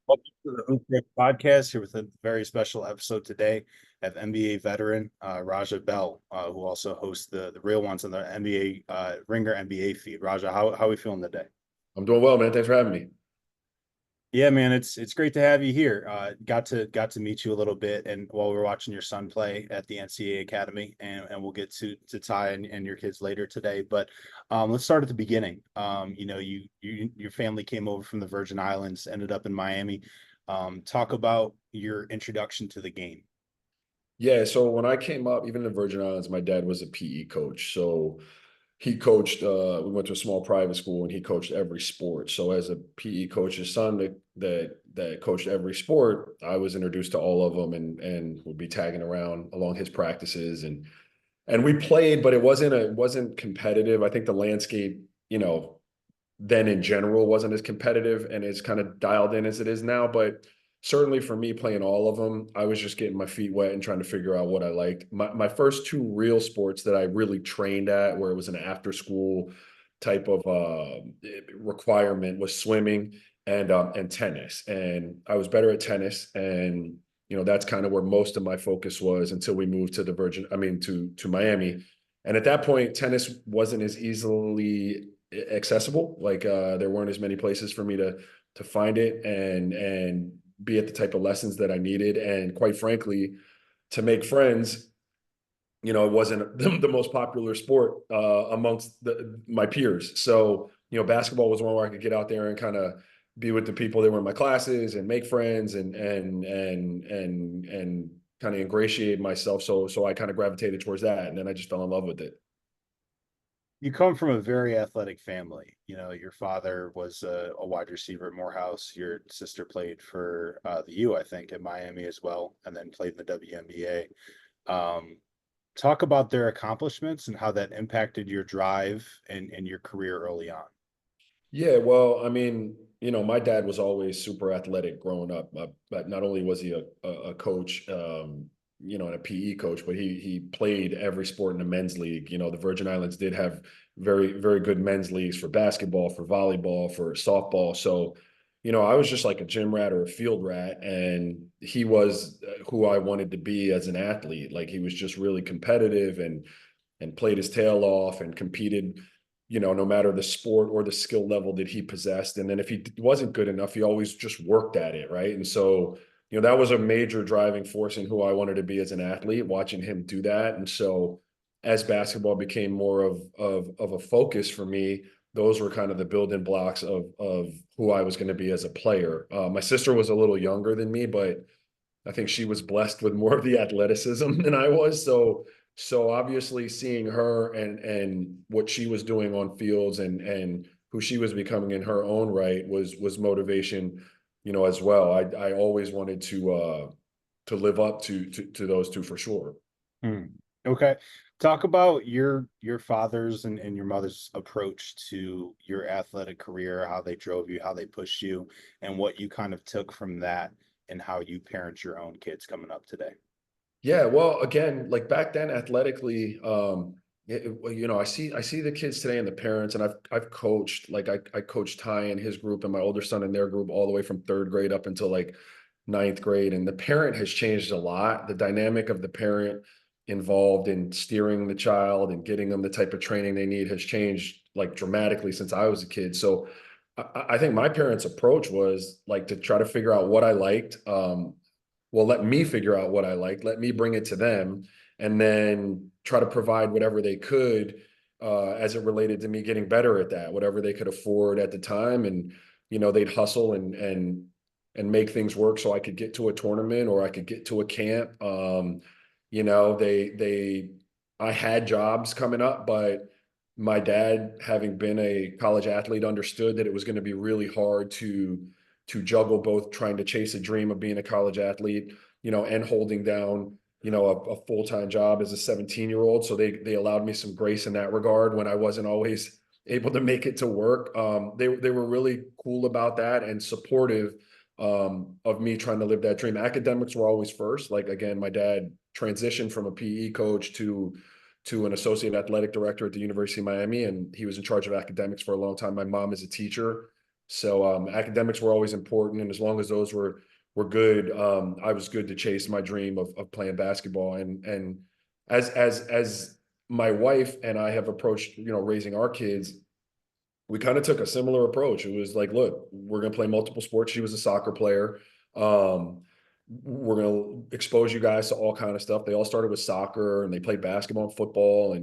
Welcome to the Undrafted podcast here with a very special episode today. I have NBA veteran Raja Bell, who also hosts the real ones on the NBA Ringer NBA feed. Raja, how are we feeling today? I'm doing well, man. Thanks for having me. Yeah, man, it's great to have you here. Got to meet you a little bit, and while we were watching your son play at the NCAA Academy, and we'll get to Ty and your kids later today. But let's start at the beginning. Your family came over from the Virgin Islands, ended up in Miami. Talk about your introduction to the game. Yeah, so when I came up, even in the Virgin Islands, my dad was a PE coach. So he coached, we went to a small private school and he coached every sport. So as a PE coach's son that coached every sport, I was introduced to all of them and would be tagging around along his practices and we played, but it wasn't competitive. I think the landscape, then in general wasn't as competitive and as kind of dialed in as it is now. But certainly for me playing all of them, I was just getting my feet wet and trying to figure out what I liked. My first two real sports that I really trained at, where it was an after school type of requirement, was swimming and tennis. And I was better at tennis, and that's kind of where most of my focus was until we moved to the Virgin. I mean to Miami. And at that point, tennis wasn't as easily accessible. Like there weren't as many places for me to find it and be at the type of lessons that I needed. And quite frankly, to make friends, it wasn't the most popular sport amongst my peers. So, basketball was one where I could get out there and kind of be with the people that were in my classes and make friends and kind of ingratiate myself. So I kind of gravitated towards that. And then I just fell in love with it. You come from a very athletic family. You know, your father was a wide receiver at Morehouse. Your sister played for the U, I think, at Miami as well, and then played in the WNBA. Talk about their accomplishments and how that impacted your drive and your career early on. Yeah, well, I mean, my dad was always super athletic growing up. But not only was he a coach, and a PE coach, but he played every sport in the men's league. The Virgin Islands did have very, very good men's leagues for basketball, for volleyball, for softball. So, I was just like a gym rat or a field rat, and he was who I wanted to be as an athlete. Like he was just really competitive and played his tail off and competed, no matter the sport or the skill level that he possessed. And then if he wasn't good enough, he always just worked at it. Right. And so, that was a major driving force in who I wanted to be as an athlete, watching him do that. And so as basketball became more of a focus for me, those were kind of the building blocks of who I was going to be as a player. My sister was a little younger than me, but I think she was blessed with more of the athleticism than I was. So obviously seeing her and what she was doing on fields and who she was becoming in her own right was motivation, as well. I always wanted to live up to those two for sure. Hmm. Okay. Talk about your father's and your mother's approach to your athletic career, how they drove you, how they pushed you, and what you kind of took from that and how you parent your own kids coming up today. Yeah, well, again, like back then, athletically, well, I see the kids today and the parents, and I've coached, like I coached Ty and his group and my older son and their group all the way from third grade up until like ninth grade, and the parent has changed a lot. The dynamic of the parent involved in steering the child and getting them the type of training they need has changed like dramatically since I was a kid. So I think my parents' approach was like to try to figure out what I liked. Well, let me figure out what I like, let me bring it to them, and then try to provide whatever they could as it related to me getting better at that, whatever they could afford at the time. And, they'd hustle and make things work so I could get to a tournament or I could get to a camp. You know, they I had jobs coming up, but my dad, having been a college athlete, understood that it was going to be really hard to juggle both trying to chase a dream of being a college athlete, and holding down, a full-time job as a 17-year-old. So they allowed me some grace in that regard when I wasn't always able to make it to work. They were really cool about that and supportive of me trying to live that dream. Academics were always first. Like again, my dad transitioned from a PE coach to an associate athletic director at the University of Miami, and he was in charge of academics for a long time. My mom is a teacher, So academics were always important, and as long as those were good, I was good to chase my dream of playing basketball. And as my wife and I have approached, raising our kids, we kind of took a similar approach. It was like, look, we're going to play multiple sports. She was a soccer player. Um, we're going to expose you guys to all kind of stuff. They all started with soccer, and they played basketball and football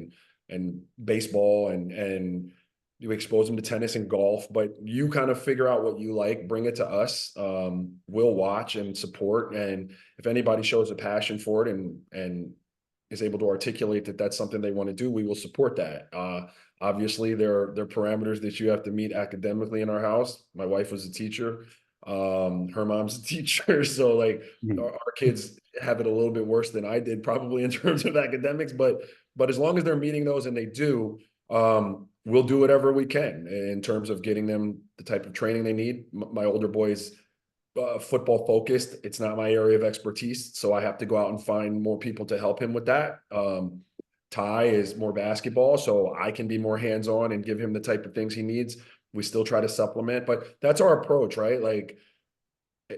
and baseball, and you expose them to tennis and golf. But you kind of figure out what you like, bring it to us. We'll watch and support. And if anybody shows a passion for it and is able to articulate that that's something they want to do, we will support that. Obviously, there are parameters that you have to meet academically in our house. My wife was a teacher. Her mom's a teacher. So like Mhm. our kids have it a little bit worse than I did probably in terms of academics, but as long as they're meeting those, and they do, we'll do whatever we can in terms of getting them the type of training they need. My older boys football focused. It's not my area of expertise, so I have to go out and find more people to help him with that. Ty is more basketball, so I can be more hands-on and give him the type of things he needs. We still try to supplement, but that's our approach, right? Like,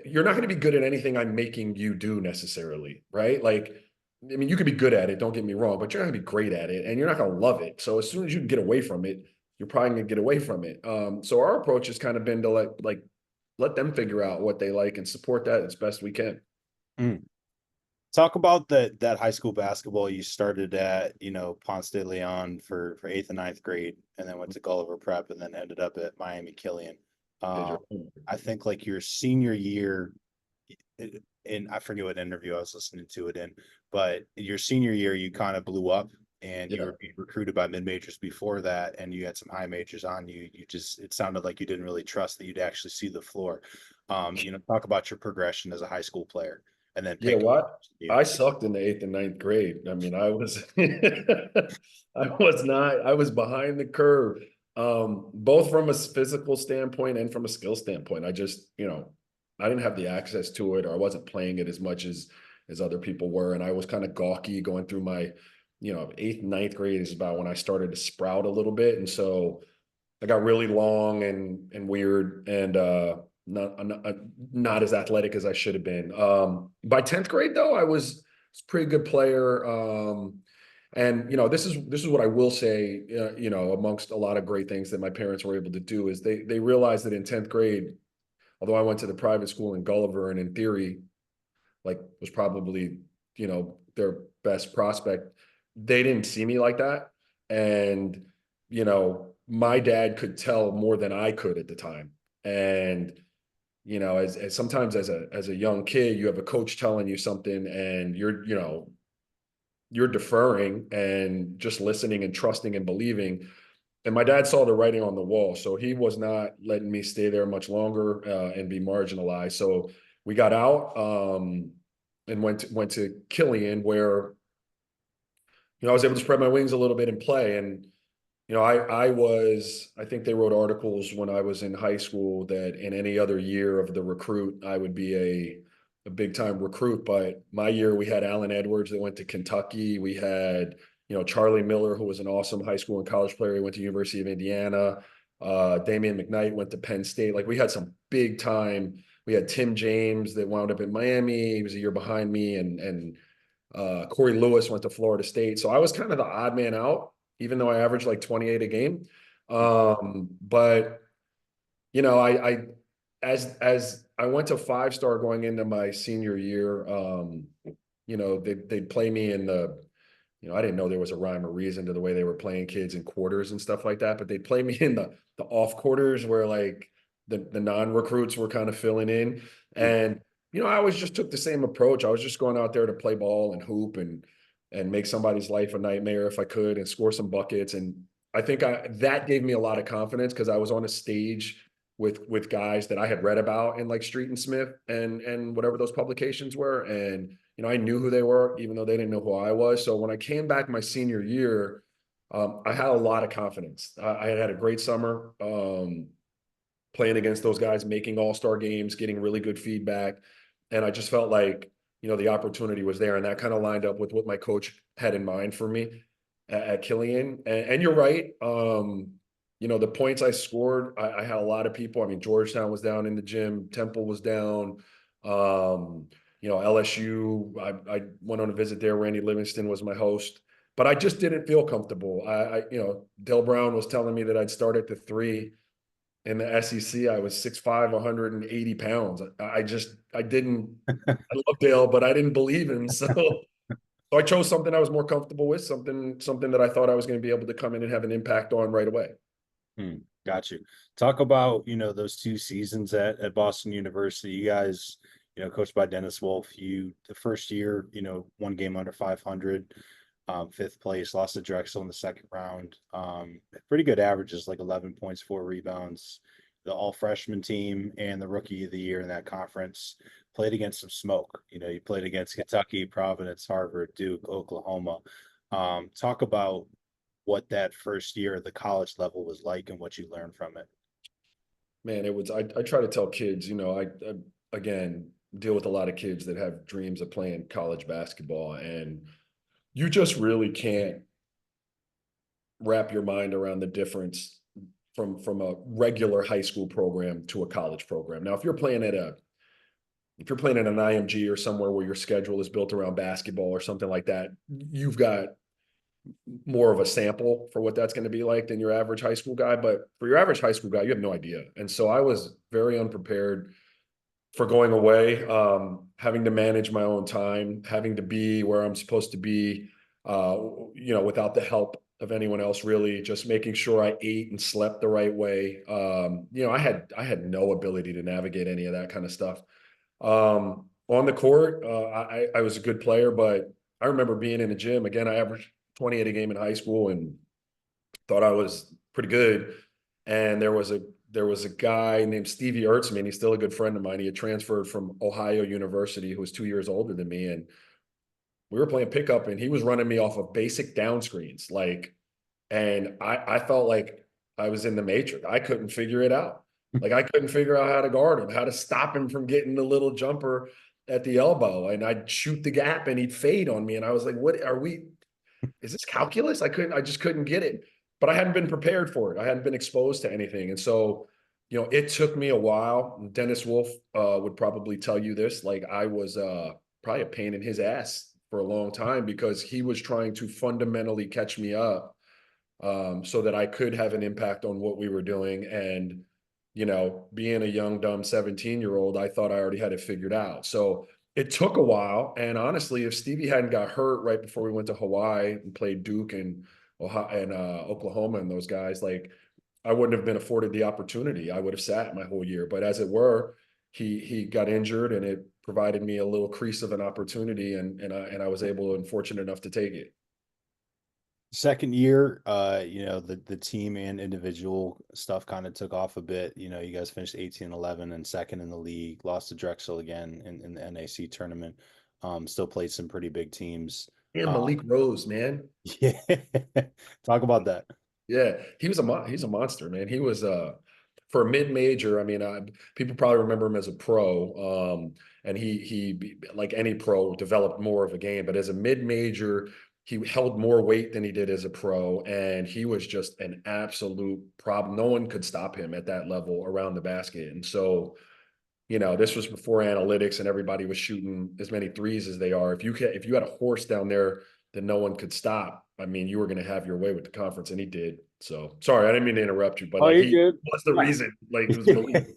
you're not going to be good at anything I'm making you do necessarily, right? Like, I mean, you could be good at it, don't get me wrong, but you're not going to be great at it, and you're not going to love it. So as soon as you can get away from it, you're probably going to get away from it. So our approach has kind of been to let them figure out what they like and support that as best we can. Mm. Talk about that high school basketball you started at, Ponce de Leon for eighth and ninth grade, and then went to Gulliver Prep, and then ended up at Miami Killian. Yeah, Um, I think like your senior year, in I forget what interview I was listening to it in, but your senior year you kind of blew up, and you yeah, were being recruited by mid majors before that, and you had some high majors on you. You just it sounded like you didn't really trust that you'd actually see the floor. Talk about your progression as a high school player, and then yeah. pick. What I sucked in the eighth and ninth grade. I mean, I was, I was behind the curve, both from a physical standpoint and from a skill standpoint. I just, I didn't have the access to it, or I wasn't playing it as much as other people were, and I was kind of gawky going through my, eighth and ninth grade is about when I started to sprout a little bit, and so I got really long and weird, and not as athletic as I should have been. By 10th grade though, I was a pretty good player. And this is what I will say, amongst a lot of great things that my parents were able to do, is they realized that in 10th grade, although I went to the private school in Gulliver, and in theory, like, was probably, their best prospect, they didn't see me like that. And, my dad could tell more than I could at the time. And, as sometimes as a young kid, you have a coach telling you something, and you're deferring and just listening and trusting and believing. And my dad saw the writing on the wall, so he was not letting me stay there much longer, and be marginalized. So we got out, and went to Killian, where I was able to spread my wings a little bit and play. And I think they wrote articles when I was in high school that in any other year of the recruit, I would be a big time recruit. But my year, we had Allen Edwards that went to Kentucky. We had, Charlie Miller, who was an awesome high school and college player. He went to University of Indiana. Damian McKnight went to Penn State. Like, we had some big time. We had Tim James that wound up in Miami. He was a year behind me, and Corey Lewis went to Florida State. So I was kind of the odd man out, even though I averaged like 28 a game. But I as I went to 5-star going into my senior year, they'd play me in the, I didn't know there was a rhyme or reason to the way they were playing kids in quarters and stuff like that, but they'd play me in the off quarters, where like the non-recruits were kind of filling in. And I always just took the same approach. I was just going out there to play ball and hoop and make somebody's life a nightmare if I could, and score some buckets. And I think that gave me a lot of confidence, because I was on a stage with guys that I had read about in like Street and Smith and whatever those publications were. And I knew who they were, even though they didn't know who I was. So when I came back my senior year, I had a lot of confidence. I had a great summer, playing against those guys, making all-star games, getting really good feedback. And I just felt like, the opportunity was there. And that kind of lined up with what my coach had in mind for me at Killian. And you're right. the points I scored, I had a lot of people. I mean, Georgetown was down in the gym, Temple was down. Um, LSU, I went on a visit there. Randy Livingston was my host, but I just didn't feel comfortable. Dale Brown was telling me that I'd start at the three in the SEC. I was 6'5", 180 pounds. I didn't, I love Dale, but I didn't believe him. So I chose something I was more comfortable with, something that I thought I was going to be able to come in and have an impact on right away. Got you. Talk about, those 2 seasons at Boston University. You guys, coached by Dennis Wolf, the first year, one game under 500, fifth place, lost to Drexel in the second round. Pretty good averages, like 11 points, 4 rebounds. The all freshman team and the rookie of the year in that conference played against some smoke. You played against Kentucky, Providence, Harvard, Duke, Oklahoma. Talk about what that first year at the college level was like and what you learned from it. Man, I try to tell kids, I again deal with a lot of kids that have dreams of playing college basketball, and you just really can't wrap your mind around the difference from a regular high school program to a college program. Now, if you're playing at an IMG or somewhere where your schedule is built around basketball or something like that, you've got more of a sample for what that's going to be like than your average high school guy. But for your average high school guy, you have no idea. And so I was very unprepared for going away, having to manage my own time, having to be where I'm supposed to be, without the help of anyone else, really, just making sure I ate and slept the right way. I had no ability to navigate any of that kind of stuff. On the court, I was a good player, but I remember being in the gym. Again, I averaged 20 at a game in high school and thought I was pretty good. And there was a guy named Stevie Ertzman. He's still a good friend of mine. He had transferred from Ohio University, who was 2 years older than me. And we were playing pickup, and he was running me off of basic down screens. And I felt like I was in the Matrix. I couldn't figure it out. Like, I couldn't figure out how to guard him, how to stop him from getting the little jumper at the elbow. And I'd shoot the gap and he'd fade on me. And I was like, is this calculus? I just couldn't get it. But I hadn't been prepared for it. I hadn't been exposed to anything. And so, it took me a while. Dennis Wolf would probably tell you this. Like, I was probably a pain in his ass for a long time because he was trying to fundamentally catch me up, so that I could have an impact on what we were doing. And, being a young, dumb 17-year-old, I thought I already had it figured out. So it took a while. And honestly, if Stevie hadn't got hurt right before we went to Hawaii and played Duke and Ohio and Oklahoma and those guys, like, I wouldn't have been afforded the opportunity. I would have sat my whole year. But as it were, he got injured, and it provided me a little crease of an opportunity, and I was able and fortunate enough to take it. Second year, the team and individual stuff kind of took off a bit. You guys finished 18-11 and second in the league, lost to Drexel again in the NAC tournament. Still played some pretty big teams. And Malik Rose, man. Yeah. Talk about that. Yeah, he's a monster, man. He was for a mid-major. I mean, people probably remember him as a pro, and he like any pro developed more of a game. But as a mid-major, he held more weight than he did as a pro, and he was just an absolute problem. No one could stop him at that level around the basket. And so, this was before analytics, and everybody was shooting as many threes as they are. If you had a horse down there that no one could stop, I mean, you were going to have your way with the conference, and he did. So sorry, I didn't mean to interrupt you, but Oh, like, you're he good. was the reason. Like, it was Malik.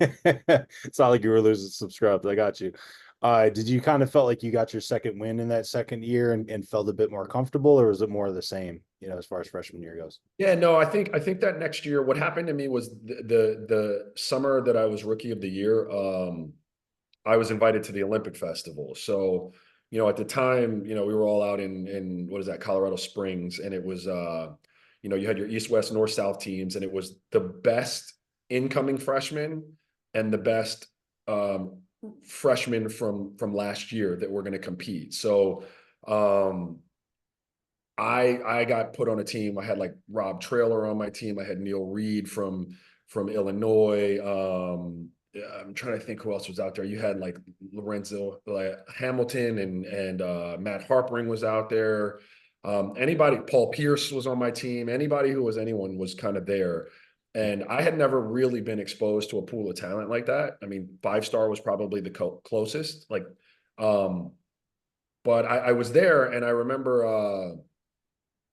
It's not like you were losing some scrubs. I got you. Did you kind of felt like you got your second win in that second year and felt a bit more comfortable, or was it more of the same, as far as freshman year goes? Yeah, no, I think that next year, what happened to me was the summer that I was rookie of the year. I was invited to the Olympic Festival. So, at the time, we were all out in what is that, Colorado Springs, and it was you had your East, West, North, South teams, and it was the best incoming freshmen and the best freshmen from last year that were going to compete. So, I got put on a team. I had like Rob Traylor on my team. I had Neil Reed from Illinois. I'm trying to think who else was out there. You had like Lorenzo, like Hamilton, and Matt Harpering was out there. Paul Pierce was on my team. Anybody who was anyone was kind of there. And I had never really been exposed to a pool of talent like that. I mean, 5 star was probably the closest. Um, but I was there, and I remember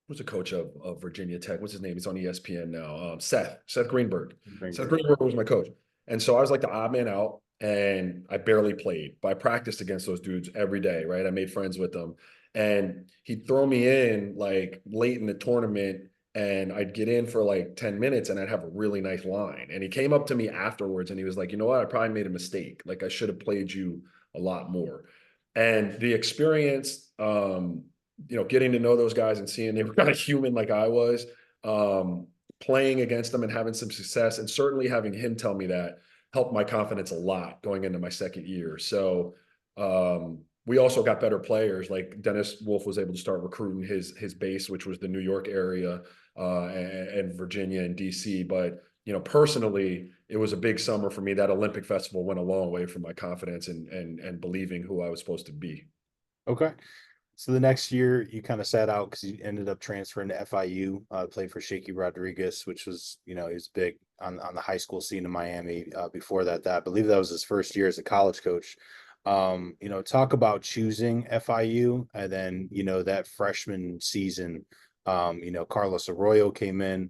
who's the coach of Virginia Tech? What's his name? He's on ESPN now. Seth Greenberg. Seth Greenberg. Greenberg was my coach, and so I was like the odd man out, and I barely played, but I practiced against those dudes every day. Right, I made friends with them, and he'd throw me in like late in the tournament. And I'd get in for like 10 minutes and I'd have a really nice line. And he came up to me afterwards and he was like, you know what? I probably made a mistake. Like I should have played you a lot more. And the experience, getting to know those guys and seeing they were kind of human like I was, um, playing against them and having some success, and certainly having him tell me that helped my confidence a lot going into my second year. So we also got better players. Like Dennis Wolf was able to start recruiting his base, which was the New York area and Virginia and DC. But personally, it was a big summer for me. That Olympic festival went a long way for my confidence and believing who I was supposed to be. Okay. So the next year you kind of sat out because you ended up transferring to FIU, played for Shaky Rodriguez, which was, he was big on the high school scene in Miami. Before that, I believe that was his first year as a college coach. Talk about choosing FIU and then, that freshman season, Carlos Arroyo came in,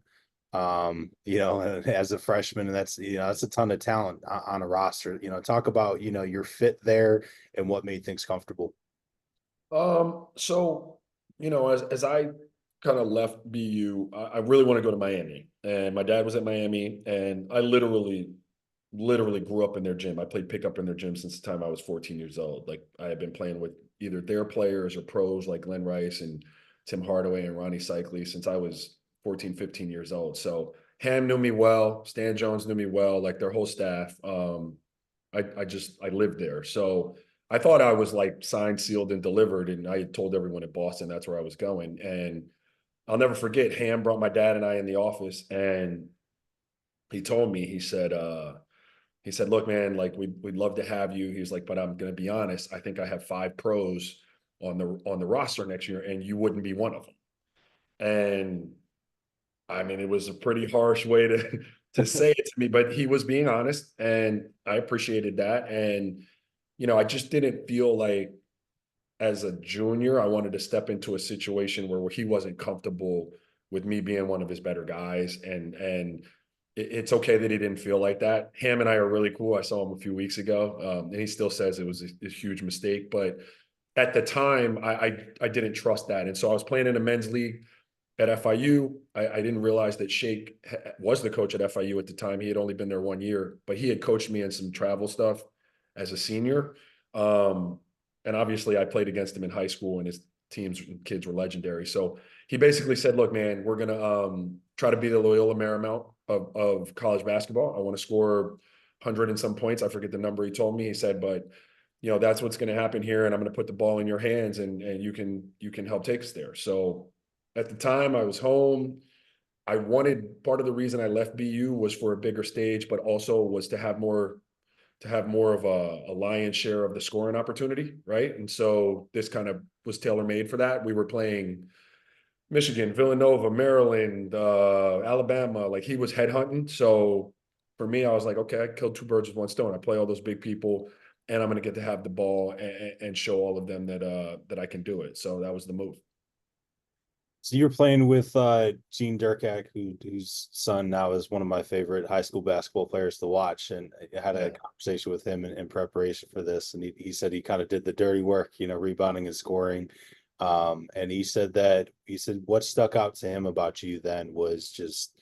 as a freshman, and that's a ton of talent on a roster. Talk about, your fit there and what made things comfortable. So as I kind of left BU, I really want to go to Miami, and my dad was at Miami, and I literally grew up in their gym. I played pickup in their gym since the time I was 14 years old. Like I had been playing with either their players or pros like Glenn Rice and Tim Hardaway and Ronnie Cycli since I was 14, 15 years old. So Ham knew me well, Stan Jones knew me well, like their whole staff. I lived there. So I thought I was like signed, sealed, and delivered. And I had told everyone in Boston that's where I was going. And I'll never forget, Ham brought my dad and I in the office, and he told me, he said, look, man, like we'd love to have you. He's like, but I'm gonna be honest, I think I have 5 pros on the roster next year, and you wouldn't be one of them. And I mean, it was a pretty harsh way to say it to me, but he was being honest, and I appreciated that. And I just didn't feel like as a junior, I wanted to step into a situation where he wasn't comfortable with me being one of his better guys. And it's okay that he didn't feel like that. Ham and I are really cool. I saw him a few weeks ago, and he still says it was a huge mistake. But at the time, I didn't trust that, and so I was playing in a men's league at FIU. I didn't realize that Shake was the coach at FIU at the time. He had only been there 1 year, but he had coached me in some travel stuff as a senior. Um, and obviously, I played against him in high school, and his teams and kids were legendary. So he basically said, "Look, man, we're gonna try to be the Loyola Marymount of college basketball. I want to score 100 and some points. I forget the number he told me. He said, but that's what's going to happen here, and I'm going to put the ball in your hands, and you can help take us there." So at the time, I was home. I wanted, part of the reason I left BU was for a bigger stage, but also was to have more of a lion's share of the scoring opportunity, right? And so this kind of was tailor made for that. We were playing Michigan, Villanova, Maryland, Alabama. Like he was headhunting. So for me, I was like, okay, I killed 2 birds with 1 stone. I play all those big people, and I'm going to get to have the ball and show all of them that I can do it. So that was the move. So you're playing with Gene Durkak, whose son now is one of my favorite high school basketball players to watch. And I had a Yeah. conversation with him in preparation for this, and he said he kind of did the dirty work, rebounding and scoring. And he said what stuck out to him about you then was just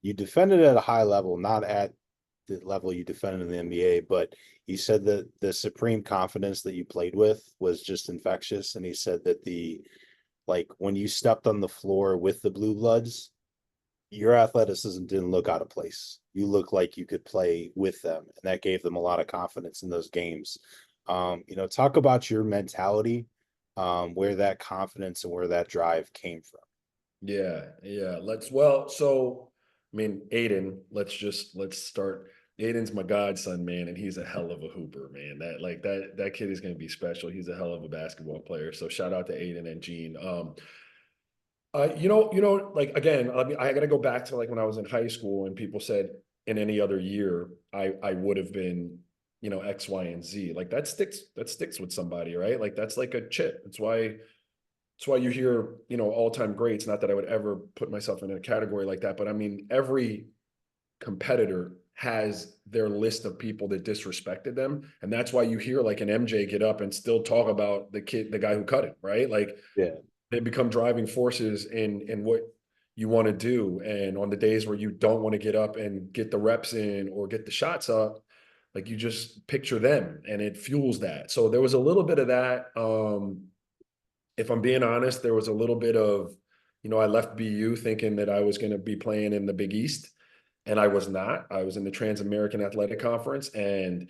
you defended at a high level, not at the level you defended in the NBA, but he said that the supreme confidence that you played with was just infectious. And he said that like when you stepped on the floor with the Blue Bloods, your athleticism didn't look out of place. You looked like you could play with them, and that gave them a lot of confidence in those games. Talk about your mentality, where that confidence and where that drive came from. Yeah, yeah. So I mean, Aiden, let's start. Aiden's my godson, man, and he's a hell of a hooper, man. That kid is gonna be special. He's a hell of a basketball player. So shout out to Aiden and Gene. Like again, I got to go back to like when I was in high school and people said in any other year I would have been, X, Y, and Z. Like that sticks with somebody, right? Like that's like a chip. It's why you hear, all-time greats. Not that I would ever put myself in a category like that, but I mean, every competitor has their list of people that disrespected them. And that's why you hear like an MJ get up and still talk about the guy who cut him, right? Like Yeah. they become driving forces in what you want to do. And on the days where you don't want to get up and get the reps in or get the shots up, like you just picture them and it fuels that. So there was a little bit of that. If I'm being honest, there was a little bit of, I left BU thinking that I was going to be playing in the Big East, and I was not. I was in the Trans American Athletic Conference, and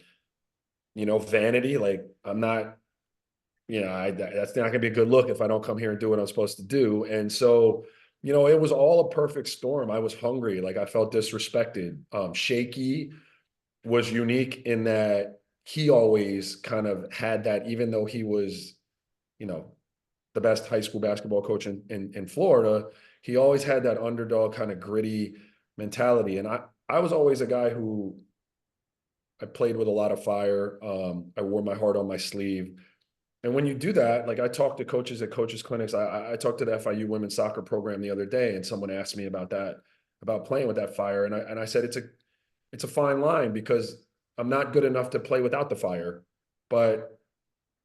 vanity. Like I'm not, that's not going to be a good look if I don't come here and do what I'm supposed to do. And so, it was all a perfect storm. I was hungry, like I felt disrespected. Shaky was unique in that he always kind of had that, even though he was, you know, the best high school basketball coach in Florida, he always had that underdog kind of gritty mentality. And I was always a guy who I played with a lot of fire. I wore my heart on my sleeve. And when you do that, like I talked to coaches at coaches clinics, I talked to the FIU women's soccer program the other day, and someone asked me about that, about playing with that fire. And I said, it's a fine line because I'm not good enough to play without the fire. But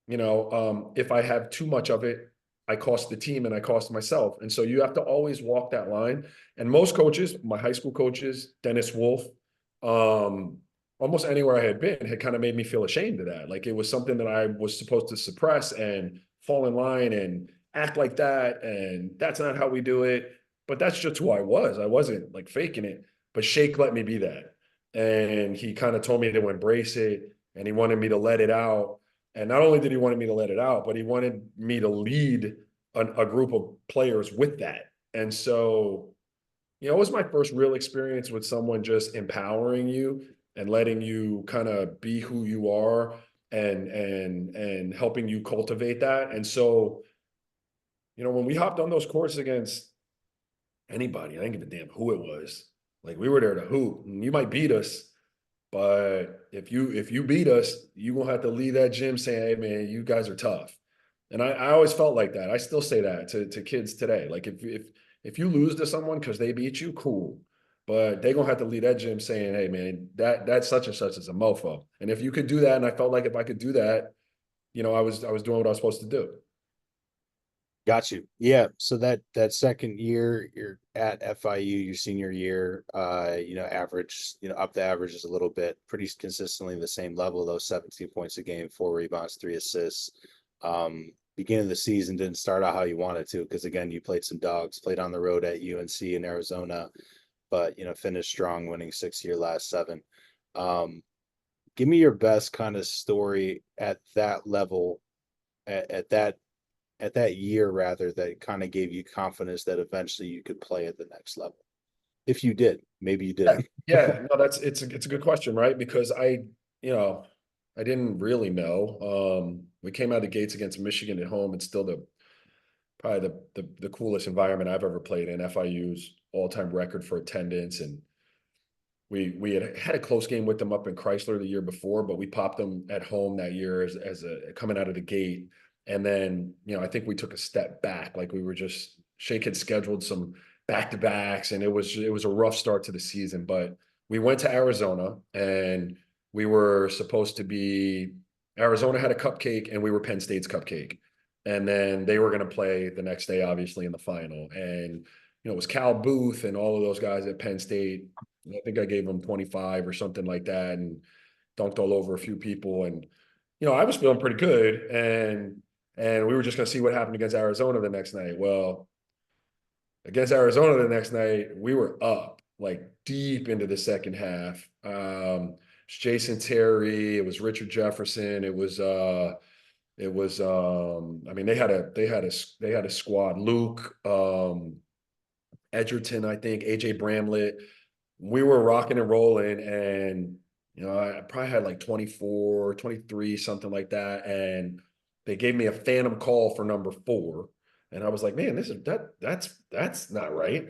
if I have too much of it, I cost the team and I cost myself. And so you have to always walk that line. And most coaches, my high school coaches, Dennis Wolf, um, almost anywhere I had been, had kind of made me feel ashamed of that. Like it was something that I was supposed to suppress and fall in line and act like that. And that's not how we do it. But that's just who I was. I wasn't like faking it. But Shake let me be that. And he kind of told me to embrace it and he wanted me to let it out. And not only did he want me to let it out, but he wanted me to lead a group of players with that. And so, it was my first real experience with someone just empowering you and letting you kind of be who you are and helping you cultivate that. And so, when we hopped on those courts against anybody, I didn't give a damn who it was. Like we were there to hoop. And you might beat us, but if you beat us, you're gonna have to leave that gym saying, "Hey man, you guys are tough." And I always felt like that. I still say that to kids today. Like if you lose to someone because they beat you, cool. But they're gonna have to leave that gym saying, "Hey man, that such and such is a mofo." And if you could do that, and I felt like if I could do that, I was doing what I was supposed to do. Got you. Yeah. So that second year you're at FIU, your senior year, average, up the average is a little bit, pretty consistently the same level, though 17 points a game, 4 rebounds, 3 assists. Beginning of the season didn't start out how you wanted to, because again, you played some dogs, played on the road at UNC in Arizona, but finished strong, winning 6 of your last 7. Um, Give me your best kind of story at that level, at that year rather, that kind of gave you confidence that eventually you could play at the next level. If you did, maybe you Yeah, didn't. yeah, no, it's a good question, right? Because you know, I didn't really know. We came out of the gates against Michigan at home. It's still probably the coolest environment I've ever played in. FIU's all-time record for attendance, and we had a close game with them up in Chrysler the year before, but we popped them at home that year as a coming out of the gate. And then, I think we took a step back. Like we were just Shake had scheduled some back-to-backs, and it was a rough start to the season. But we went to Arizona, and we were supposed to be Arizona had a cupcake, and we were Penn State's cupcake. And then they were going to play the next day, obviously, in the final. And it was Cal Booth and all of those guys at Penn State. I think I gave him 25 or something like that and dunked all over a few people. And, I was feeling pretty good. And we were just going to see what happened against Arizona the next night. Well, against Arizona the next night, we were up like deep into the second half. It's Jason Terry, it was Richard Jefferson, I mean, they had a squad. Luke, Edgerton, I think, AJ Bramlett. We were rocking and rolling, and I probably had like 24, 23, something like that. And they gave me a phantom call for number 4. And I was like, man, that's not right.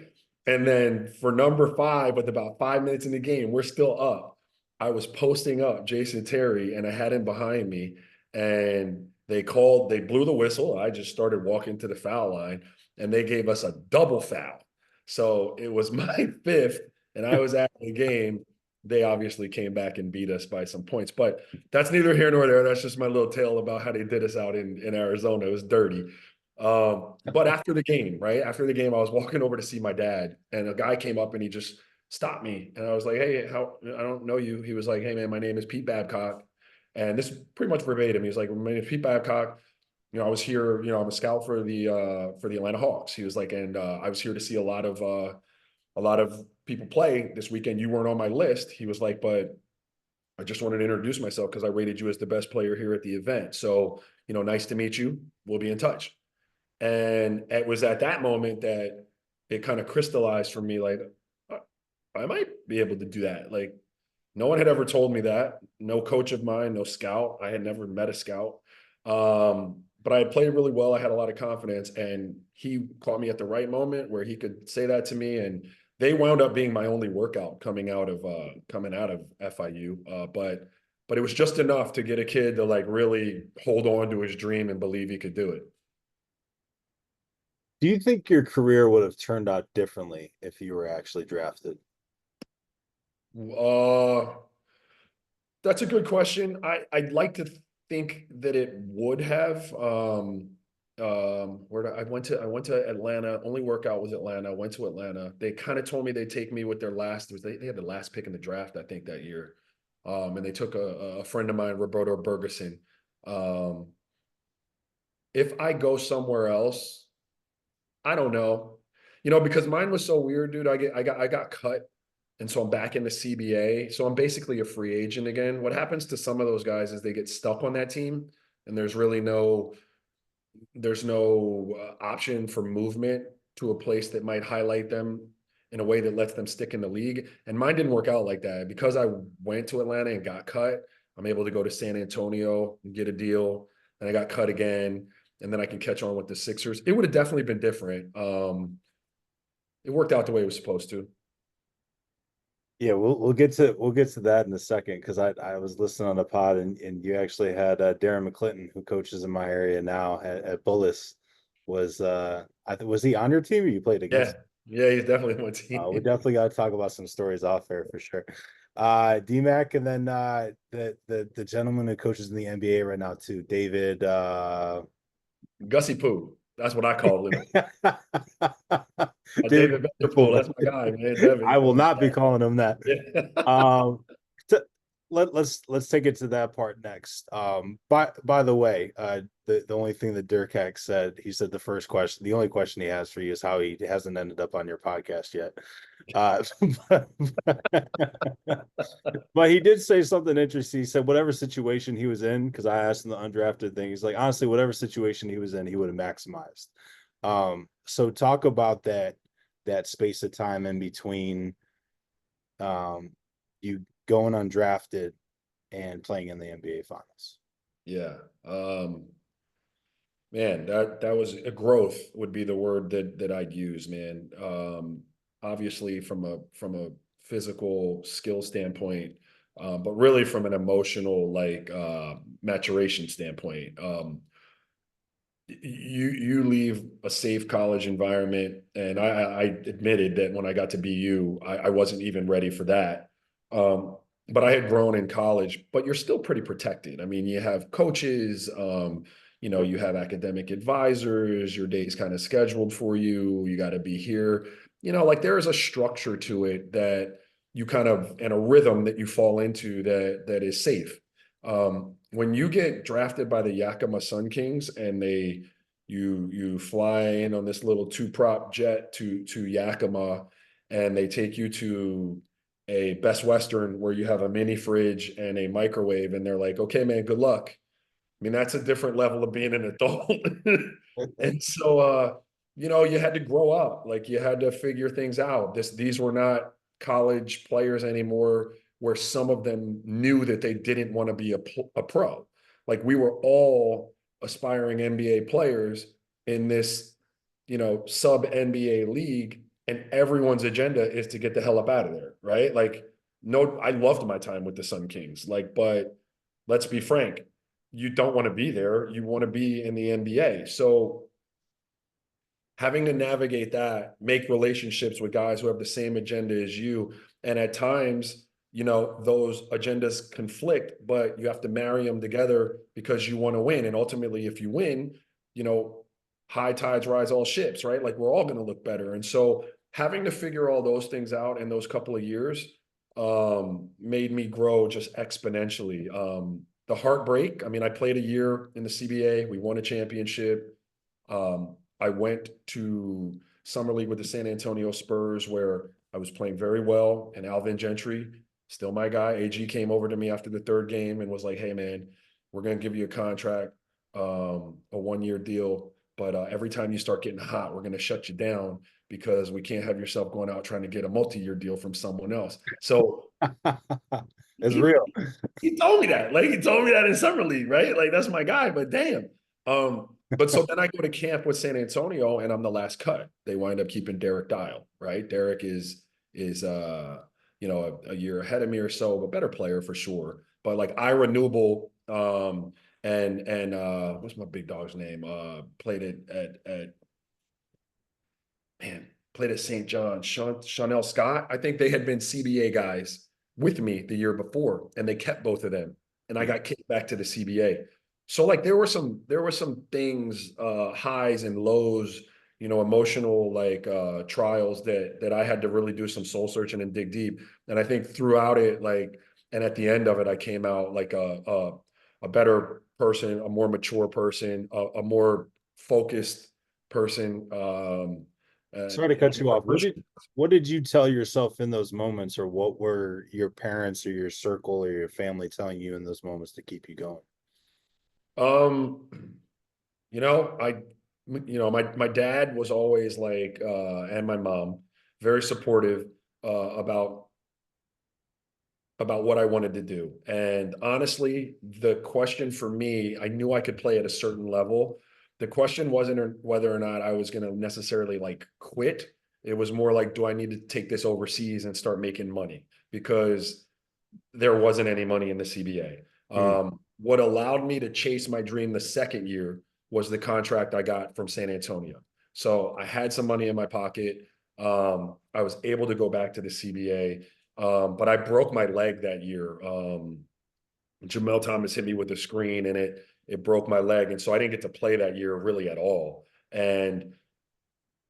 And then for number 5, with about 5 minutes in the game, we're still up. I was posting up Jason Terry and I had him behind me, and they blew the whistle. I just started walking to the foul line, and they gave us a double foul. So it was my 5th, and I was at the game. They obviously came back and beat us by some points, but that's neither here nor there. That's just my little tale about how they did us out in Arizona. It was dirty. But after the game, right? After the game, I was walking over to see my dad, and a guy came up and he just stopped me. And I was like, hey, how I don't know you. He was like, hey man, my name is Pete Babcock. And this is pretty much verbatim. He was like, my name is Pete Babcock. I was here, I'm a scout for the Atlanta Hawks. He was like, and I was here to see a lot of people play this weekend. You weren't on my list. He was like, but I just wanted to introduce myself because I rated you as the best player here at the event. So, nice to meet you. We'll be in touch. And it was at that moment that it kind of crystallized for me, like, I might be able to do that. Like, no one had ever told me that. No coach of mine, no scout. I had never met a scout. But I had played really well. I had a lot of confidence, and he caught me at the right moment where he could say that to me. And they wound up being my only workout coming out of FIU. But it was just enough to get a kid to like really hold on to his dream and believe he could do it. Do you think your career would have turned out differently if you were actually drafted? Uh, that's a good question. I'd like to think that it would have. I went to Atlanta. Only workout was Atlanta. I went to Atlanta. They kind of told me they'd take me with their last. They had the last pick in the draft, I think, that year. And they took a friend of mine, Roberto Bergeson. Um, if I go somewhere else, I don't know. Because mine was so weird, dude. I got cut, and so I'm back in the CBA. So I'm basically a free agent again. What happens to some of those guys is they get stuck on that team, and there's no option for movement to a place that might highlight them in a way that lets them stick in the league. And mine didn't work out like that. Because I went to Atlanta and got cut, I'm able to go to San Antonio and get a deal. And I got cut again. And then I can catch on with the Sixers. It would have definitely been different. It worked out the way it was supposed to. Yeah, we'll get to that in a second because I was listening on the pod and you actually had Darren McClinton, who coaches in my area now at Bullis, was he on your team or you played Yeah. against? Yeah, he's definitely my We team. definitely got to talk about some stories off there for sure. DMAC, and then the gentleman who coaches in the NBA right now too, David. Gussie Poo. That's what I called him. David David Vanderpool. Poole. That's my guy, man. Devin, I you know will what not be I'm calling him that. saying? Yeah. Um, let's take it to that part next. By the way, the only thing that Dirk said, he said the only question he has for you is how he hasn't ended up on your podcast yet. Uh, but he did say something interesting. He said whatever situation he was in, because I asked him the undrafted thing. He's like, honestly, whatever situation he was in, he would have maximized. So talk about that space of time in between you going undrafted and playing in the NBA finals. Yeah. Man, that was a growth would be the word that I'd use, man. Obviously from a physical skill standpoint, but really from an emotional like maturation standpoint. You leave a safe college environment, and I admitted that when I got to BU, I wasn't even ready for that. Um, but I had grown in college, but you're still pretty protected. I mean, you have coaches, you have academic advisors, your day's kind of scheduled for you. You got to be here. Like there is a structure to it that you kind of and a rhythm that you fall into that is safe. When you get drafted by the Yakima Sun Kings and you fly in on this little two-prop jet to Yakima, and they take you to a Best Western where you have a mini fridge and a microwave, and they're like, okay, man, good luck. I mean, that's a different level of being an adult. And so you had to grow up. Like you had to figure things out. These were not college players anymore, where some of them knew that they didn't want to be a pro. Like we were all aspiring NBA players in this sub NBA league, and everyone's agenda is to get the hell up out of there, right? Like, no, I loved my time with the Sun Kings, like, but let's be frank, you don't want to be there. You want to be in the NBA. So having to navigate that, make relationships with guys who have the same agenda as you. And at times, those agendas conflict, but you have to marry them together because you want to win. And ultimately, if you win, you know, high tides rise all ships, right? Like we're all going to look better. And so having to figure all those things out in those couple of years made me grow just exponentially. The heartbreak, I mean, I played a year in the CBA, we won a championship. I went to summer league with the San Antonio Spurs where I was playing very well, and Alvin Gentry, still my guy. AG came over to me after the third game and was like, "Hey man, we're going to give you a contract, a 1-year deal, but every time you start getting hot, we're going to shut you down because we can't have yourself going out trying to get a multi-year deal from someone else." So It's he, real. he told me that. Like he told me that in summer league, right? Like that's my guy. But damn. But so then I go to camp with San Antonio, and I'm the last cut. They wind up keeping Derek Dial, right? Derek is a year ahead of me or so, but better player for sure. But like Ira Newble, and what's my big dog's name? Played it at man, played at St. John, Chanel Scott. I think they had been CBA guys with me the year before, and they kept both of them. And I Mm. got kicked back to the CBA. So like there were some things, highs and lows, emotional like trials that I had to really do some soul searching and dig deep. And I think throughout it, like, and at the end of it, I came out like a better person, a more mature person, a more focused person. Sorry to And cut you off. What did you tell yourself in those moments, or what were your parents or your circle or your family telling you in those moments to keep you going? um, I, my dad was always like, and my mom, very supportive about what I wanted to do. And honestly, the question for me, I knew I could play at a certain level. The question wasn't whether or not I was going to necessarily like quit. It was more like, do I need to take this overseas and start making money? Because there wasn't any money in the CBA. Mm. What allowed me to chase my dream the second year was the contract I got from San Antonio. So I had some money in my pocket. I was able to go back to the CBA, but I broke my leg that year. Jamel Thomas hit me with a screen, and it broke my leg, and so I didn't get to play that year really at all. And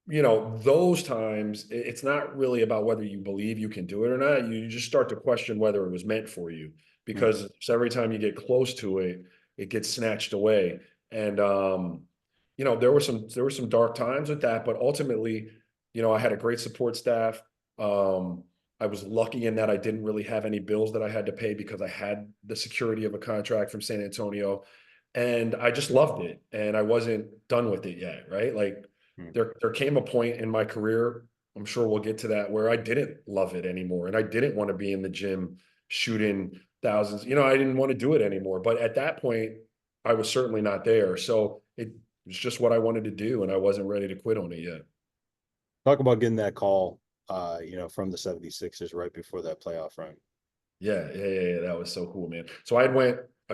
those times, it's not really about whether you believe you can do it or not. You just start to question whether it was meant for you, Mm. because every time you get close to it, it gets snatched away. And there were some dark times with that, but ultimately, I had a great support staff. I was lucky in that I didn't really have any bills that I had to pay because I had the security of a contract from San Antonio, and I just loved it, and I wasn't done with it yet, right? Like Mm. there came a point in my career, I'm sure we'll get to that, where I didn't love it anymore, and I didn't want to be in the gym shooting thousands. I didn't want to do it anymore. But at that point, I was certainly not there. So it was just what I wanted to do, and I wasn't ready to quit on it yet. Talk about getting that call, from the 76ers right before that playoff run. Yeah. That was so cool, man. So I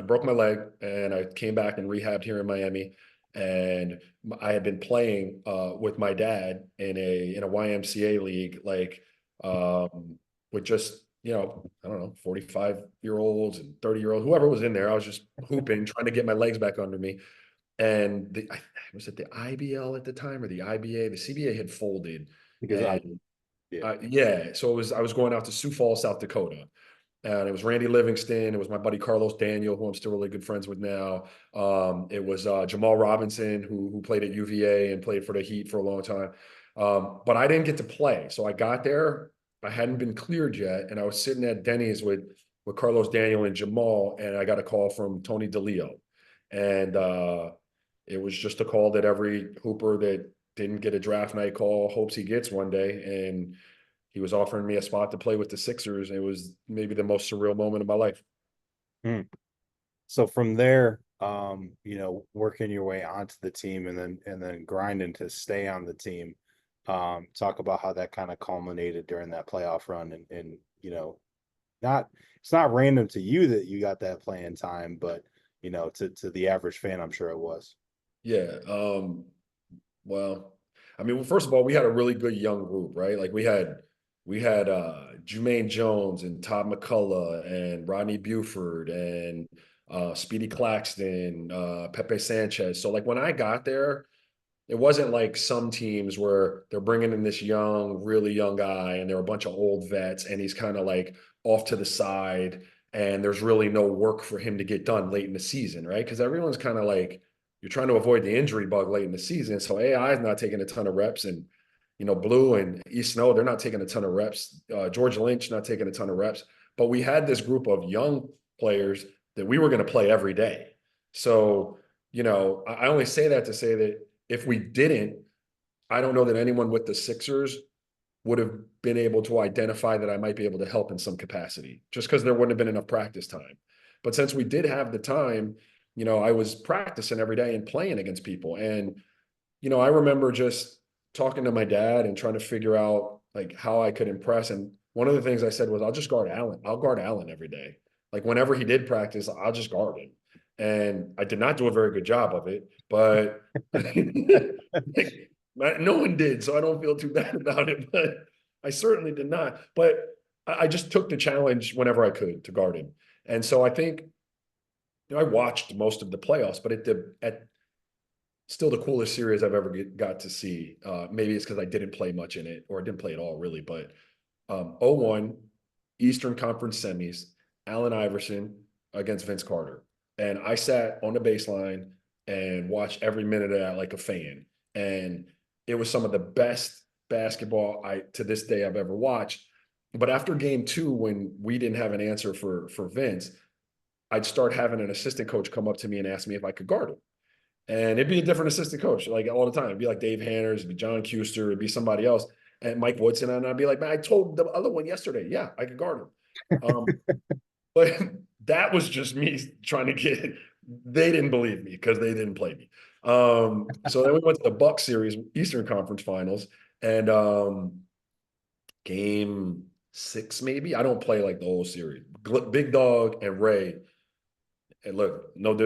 broke my leg, and I came back and rehabbed here in Miami. And I had been playing with my dad in a YMCA league, like with just, I don't know, 45-year-olds and 30-year-olds, whoever was in there. I was just hooping, trying to get my legs back under me. And was it the IBL at the time or the IBA? The CBA had folded. Because And yeah. yeah, so I was going out to Sioux Falls, South Dakota, and it was Randy Livingston. It was my buddy Carlos Daniel, who I'm still really good friends with now. It was Jamal Robinson, who played at UVA and played for the Heat for a long time. But I didn't get to play, so I got there. I hadn't been cleared yet, and I was sitting at Denny's with Carlos Daniel and Jamal, and I got a call from Tony DeLeo, and it was just a call that every hooper that didn't get a draft night call hopes he gets one day, and he was offering me a spot to play with the Sixers. It was maybe the most surreal moment of my life. Mm. So from there, working your way onto the team and then grinding to stay on the team. Talk about how that kind of culminated during that playoff run and not it's not random to you that you got that playing time, but to the average fan, I'm sure it was. Yeah. Well, I mean, well, first of all, we had a really good young group, right? Like we had Jermaine Jones and Todd McCullough and Rodney Buford and Speedy Claxton, Pepe Sanchez. So like when I got there, it wasn't like some teams where they're bringing in this young, really young guy, and they're a bunch of old vets, and he's kind of like off to the side, and there's really no work for him to get done late in the season, right? Because everyone's kind of like you're trying to avoid the injury bug late in the season. So AI is not taking a ton of reps, and Blue and East Snow, they're not taking a ton of reps. George Lynch not taking a ton of reps, but we had this group of young players that we were going to play every day. So I only say that to say that if we didn't, I don't know that anyone with the Sixers would have been able to identify that I might be able to help in some capacity, just because there wouldn't have been enough practice time. But since we did have the time, I was practicing every day and playing against people. And, I remember just talking to my dad and trying to figure out like how I could impress. And one of the things I said was, I'll just guard Allen. I'll guard Allen every day. Like whenever he did practice, I'll just guard him. And I did not do a very good job of it, but like, no one did, so I don't feel too bad about it. But I certainly did not. But I just took the challenge whenever I could to guard him. And so I think I watched most of the playoffs, but at still the coolest series I've ever got to see. Maybe it's because I didn't play much in it, or I didn't play at all, really. But 0-1 Eastern Conference semis, Allen Iverson against Vince Carter. And I sat on the baseline and watched every minute of that like a fan. And it was some of the best basketball I to this day I've ever watched. But after game two, when we didn't have an answer for Vince, I'd start having an assistant coach come up to me and ask me if I could guard him. And it'd be a different assistant coach, like all the time. It'd be like Dave Hanners, it'd be John Kuster, it'd be somebody else, and Mike Woodson. And I'd be like, man, I told the other one yesterday, yeah, I could guard him. But that was just me trying to get. They didn't believe me because they didn't play me. So then we went to the Buck series, Eastern Conference Finals, and game six, maybe. I don't play like the whole series. Big Dog and Ray. And look, no,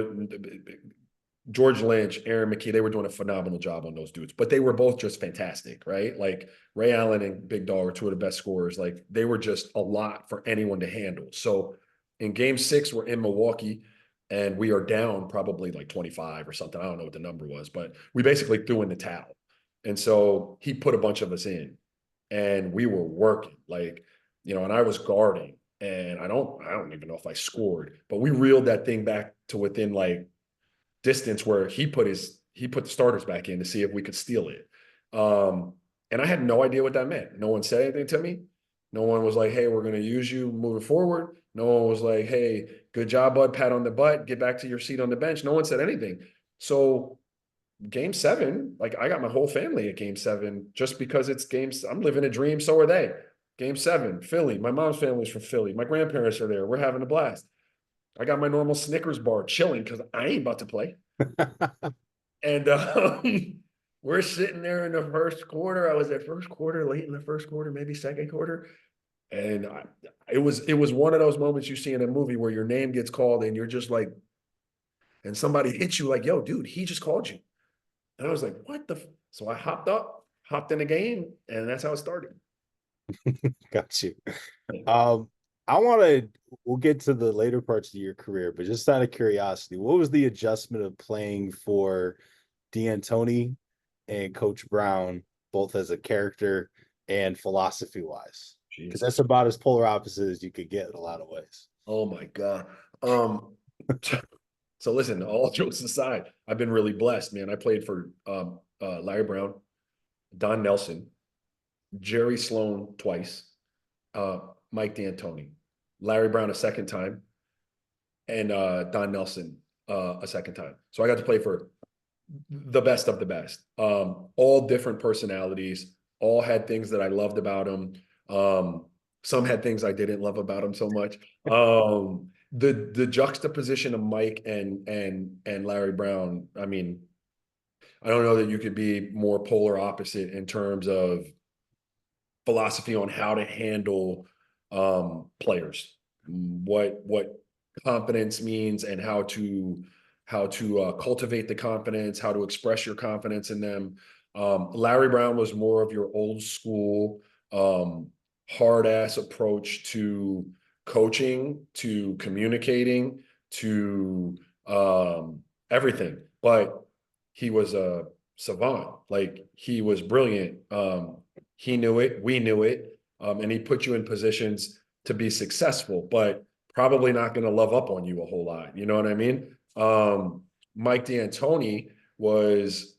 George Lynch, Aaron McKee, they were doing a phenomenal job on those dudes, but they were both just fantastic, right? Like Ray Allen and Big Dog are two of the best scorers. Like they were just a lot for anyone to handle. So in game six, we're in Milwaukee and we are down probably like 25 or something. I don't know what the number was, but we basically threw in the towel. And so he put a bunch of us in and we were working like, and I was guarding and I don't even know if I scored, but we reeled that thing back to within like distance where he put the starters back in to see if we could steal it. And I had no idea what that meant. No one said anything to me. No one was like, hey, we're going to use you moving forward. No one was like, hey, good job, bud, pat on the butt, get back to your seat on the bench. No one said anything. So game seven, like I got my whole family at game seven just because it's games. I'm living a dream. So are they. Game seven, Philly. My mom's family's from Philly. My grandparents are there. We're having a blast. I got my normal Snickers bar chilling because I ain't about to play. And we're sitting there in the first quarter. I was at first quarter, late in the first quarter, maybe second quarter. And it was one of those moments you see in a movie where your name gets called and you're just like, and somebody hits you like, yo, dude, he just called you. And I was like, what the? So I hopped up, hopped in the game, and that's how it started. Got you. Um, I want to. We'll get to the later parts of your career, but just out of curiosity, what was the adjustment of playing for D'Antoni and Coach Brown, both as a character and philosophy wise? Because that's Jesus. about as polar opposite as you could get in a lot of ways. Oh my God. So listen, all jokes aside, I've been really blessed, man. I played for Larry Brown, Don Nelson, Jerry Sloan twice, uh, Mike D'Antoni, Larry Brown a second time, and Don Nelson a second time. So I got to play for the best of the best. All different personalities, all had things that I loved about them. Some had things I didn't love about them so much. the juxtaposition of Mike and Larry Brown, I mean, I don't know that you could be more polar opposite in terms of philosophy on how to handle players, what confidence means, and how to cultivate the confidence, how to express your confidence in them. Larry Brown was more of your old school, hard ass approach to coaching, to communicating, to everything. But he was a savant. Like he was brilliant. He knew it. We knew it. And he put you in positions to be successful, but probably not going to love up on you a whole lot. You know what I mean? Mike D'Antoni was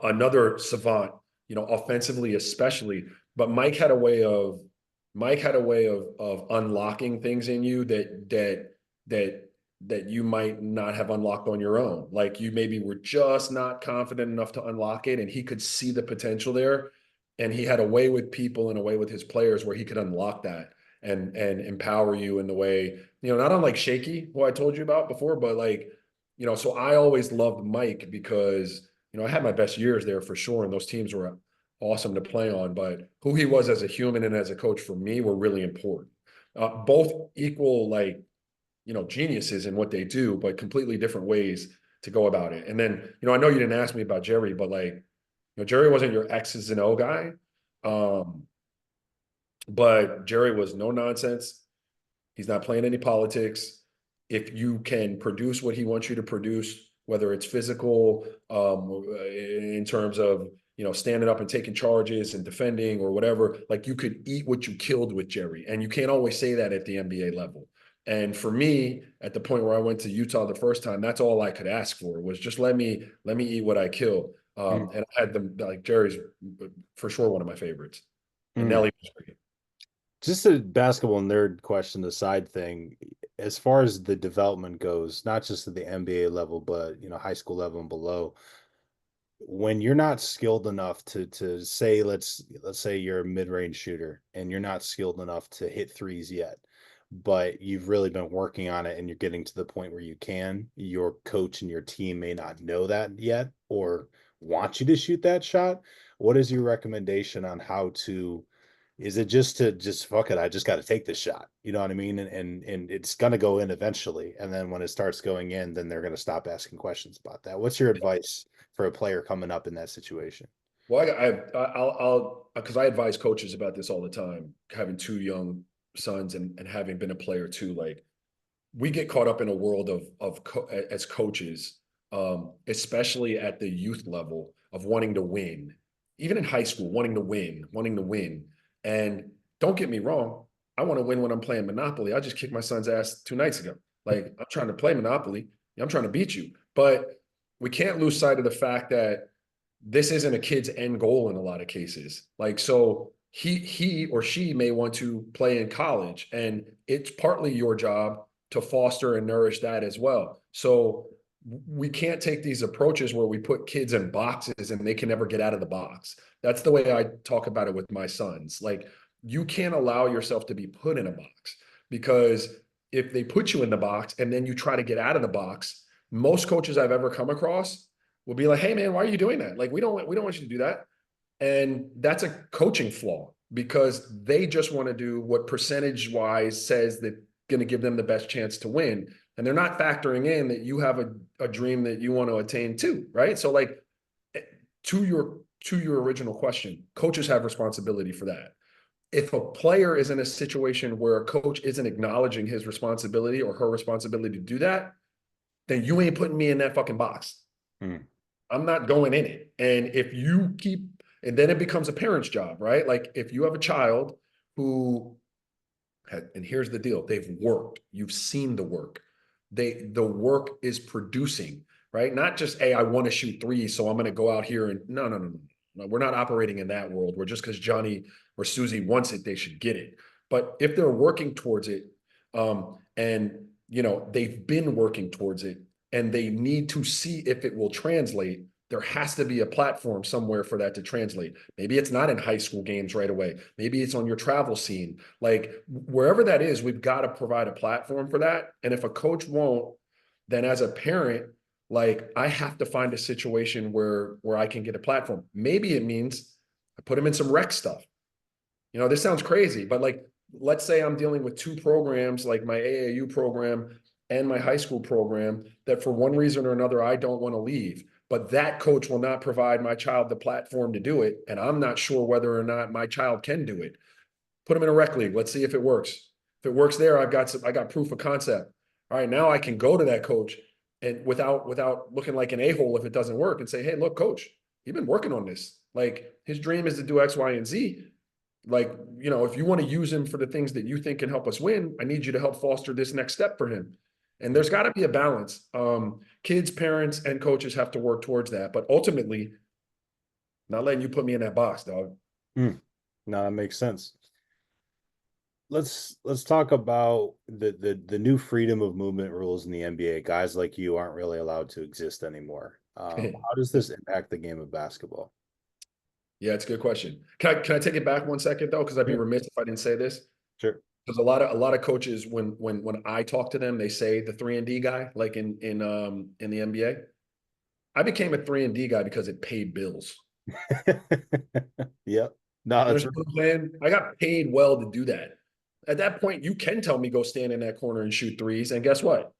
another savant, offensively especially. But Mike had a way of unlocking things in you that you might not have unlocked on your own. Like you maybe were just not confident enough to unlock it, and he could see the potential there. And he had a way with people and a way with his players where he could unlock that and empower you in the way, not unlike Shaky, who I told you about before, but like, so I always loved Mike because, I had my best years there for sure. And those teams were awesome to play on, but who he was as a human and as a coach for me were really important. Both equal, like, geniuses in what they do, but completely different ways to go about it. And then, I know you didn't ask me about Jerry, but like, Jerry wasn't your X's and O guy. Um, but Jerry was no nonsense. He's not playing any politics. If you can produce what he wants you to produce, whether it's physical, in terms of, standing up and taking charges and defending or whatever, like you could eat what you killed with Jerry. And you can't always say that at the NBA level. And for me, at the point where I went to Utah the first time, that's all I could ask for was just let me eat what I kill. And I had them, like Jerry's for sure one of my favorites. And Mm. Nelly was great. Just a basketball nerd question aside thing, as far as the development goes, not just at the NBA level, but high school level and below, when you're not skilled enough to say let's say you're a mid-range shooter and you're not skilled enough to hit threes yet, but you've really been working on it and you're getting to the point where you can, your coach and your team may not know that yet or want you to shoot that shot. What is your recommendation on how to, is it just to just fuck it, I just got to take this shot, you know what I mean, and it's going to go in eventually, and then when it starts going in, then they're going to stop asking questions about that. What's your advice for a player coming up in that situation? Well, because I advise coaches about this all the time, having two young sons and having been a player too. Like we get caught up in a world as coaches, especially at the youth level of wanting to win, even in high school, wanting to win. And don't get me wrong, I want to win when I'm playing Monopoly. I just kicked my son's ass 2 nights ago. Like I'm trying to play Monopoly, I'm trying to beat you, but we can't lose sight of the fact that this isn't a kid's end goal in a lot of cases. Like, so he or she may want to play in college, and it's partly your job to foster and nourish that as well. So we can't take these approaches where we put kids in boxes and they can never get out of the box. That's the way I talk about it with my sons. Like, you can't allow yourself to be put in a box, because if they put you in the box and then you try to get out of the box, most coaches I've ever come across will be like, "Hey man, why are you doing that? Like, we don't want you to do that." And that's a coaching flaw, because they just want to do what percentage wise says that going to give them the best chance to win. And they're not factoring in that you have a dream that you want to attain too, right? So like, to your original question, coaches have responsibility for that. If a player is in a situation where a coach isn't acknowledging his responsibility or her responsibility to do that, then you ain't putting me in that fucking box. Hmm. I'm not going in it. And if you keep, and then it becomes a parent's job, right? Like if you have a child who and here's the deal, they've worked, you've seen the work. The work is producing, right? Not just, hey, I want to shoot three, so I'm going to go out here and no. We're not operating in that world where just because Johnny or Susie wants it, they should get it. But if they're working towards it, and they've been working towards it, and they need to see if it will translate, there has to be a platform somewhere for that to translate. Maybe it's not in high school games right away. Maybe it's on your travel scene. Like wherever that is, we've got to provide a platform for that. And if a coach won't, then as a parent, like I have to find a situation where I can get a platform. Maybe it means I put them in some rec stuff. This sounds crazy, but like let's say I'm dealing with two programs, like my AAU program and my high school program, that for one reason or another I don't want to leave, but that coach will not provide my child the platform to do it, and I'm not sure whether or not my child can do it. Put them in a rec league. Let's see if it works. If it works there, I got proof of concept. All right, now I can go to that coach and without looking like an a-hole if it doesn't work, and say, hey, look, coach, you've been working on this. Like his dream is to do X, Y, and Z. Like, if you want to use him for the things that you think can help us win, I need you to help foster this next step for him. And there's got to be a balance. Kids, parents, and coaches have to work towards that. But ultimately, not letting you put me in that box, dog. No, that makes sense. Let's talk about the new freedom of movement rules in the NBA. Guys like you aren't really allowed to exist anymore. How does this impact the game of basketball? Yeah, it's a good question. Can I take it back one second though? Because I'd be Yeah, remiss if I didn't say this. sure. Because a lot of coaches, when I talk to them, they say the 3-and-D guy, like in the NBA. I became a 3-and-D guy because it paid bills. Yep. No, You that's understand what I'm saying? I got paid well to do that. At that point, you can tell me go stand in that corner and shoot threes, and guess what?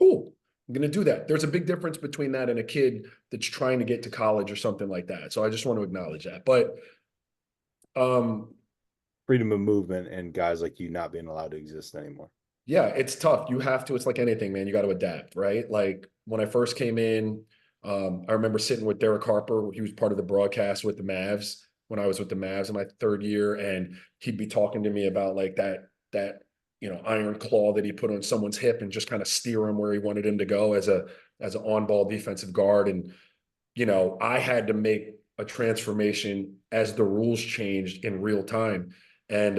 Cool. I'm going to do that. There's a big difference between that and a kid that's trying to get to college or something like that. So I just want to acknowledge that. But um, freedom of movement and guys like you not being allowed to exist anymore. yeah, it's tough. You have to. It's like anything, man. You got to adapt, right? Like when I first came in, I remember sitting with Derek Harper. He was part of the broadcast with the Mavs when I was with the Mavs in my third year, and he'd be talking to me about like that iron claw that he put on someone's hip and just kind of steer him where he wanted him to go as an on ball defensive guard. And I had to make a transformation as the rules changed in real time, and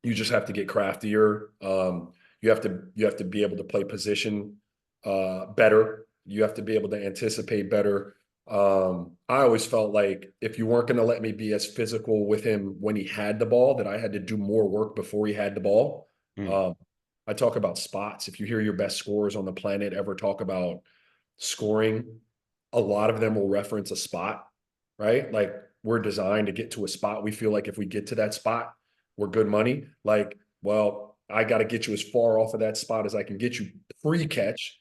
you just have to get craftier. You have to be able to play position better. You have to be able to anticipate better. I always felt like if you weren't going to let me be as physical with him when he had the ball, that I had to do more work before he had the ball. Mm. Um, I talk about spots. If you hear your best scorers on the planet ever talk about scoring, a lot of them will reference a spot, right? Like we're designed to get to a spot. We feel like if we get to that spot, we're good money. Like, well, I got to get you as far off of that spot as I can get you pre-catch,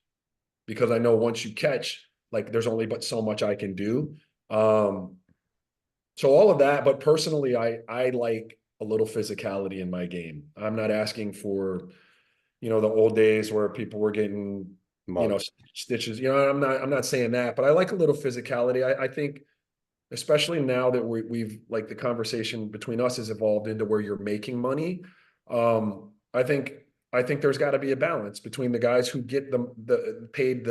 because I know once you catch, like there's only but so much I can do. Um, so all of that, but personally, I like a little physicality in my game. I'm not asking for, the old days where people were getting, Mug. stitches. I'm not saying that, but I like a little physicality. I think especially now that we've like the conversation between us has evolved into where you're making money. I think there's got to be a balance between the guys who get the paid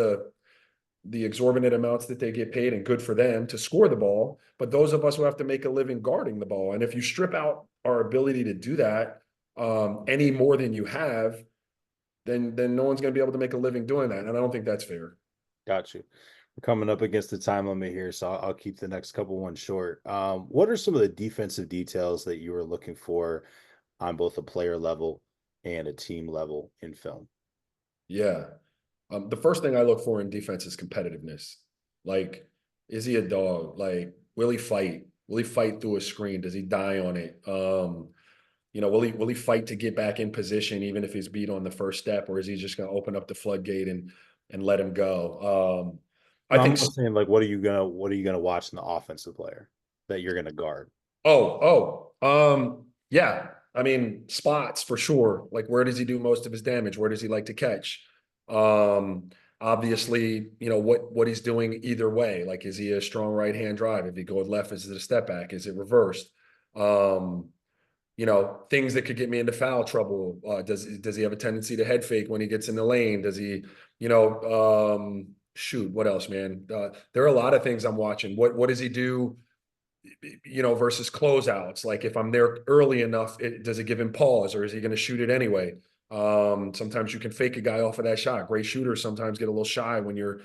the exorbitant amounts that they get paid, and good for them to score the ball, but those of us who have to make a living guarding the ball. And if you strip out our ability to do that any more than you have, then no one's going to be able to make a living doing that, and I don't think that's fair. Got you. We're coming up against the time limit here, so I'll keep the next couple ones short. What are some of the defensive details that you were looking for on both a player level and a team level in film? Yeah. The first thing I look for in defense is competitiveness. Like, is he a dog? Like, will he fight? Will he fight through a screen? Does he die on it? Will he fight to get back in position even if he's beat on the first step, or is he just going to open up the floodgate and let him go? I No, I'm think. not saying like what are you gonna watch in the offensive player that you're gonna guard? Yeah. I mean, spots for sure. Like, where does he do most of his damage? Where does he like to catch? Obviously, what he's doing either way. Like, is he a strong right hand drive? If he goes left, is it a step back? Is it reversed? Um, things that could get me into foul trouble. Does he have a tendency to head fake when he gets in the lane? Does he, shoot, what else, man? There are a lot of things I'm watching. What does he do? Versus closeouts. Like if I'm there early enough, does it give him pause, or is he going to shoot it anyway? Sometimes you can fake a guy off of that shot. Great shooters sometimes get a little shy when you're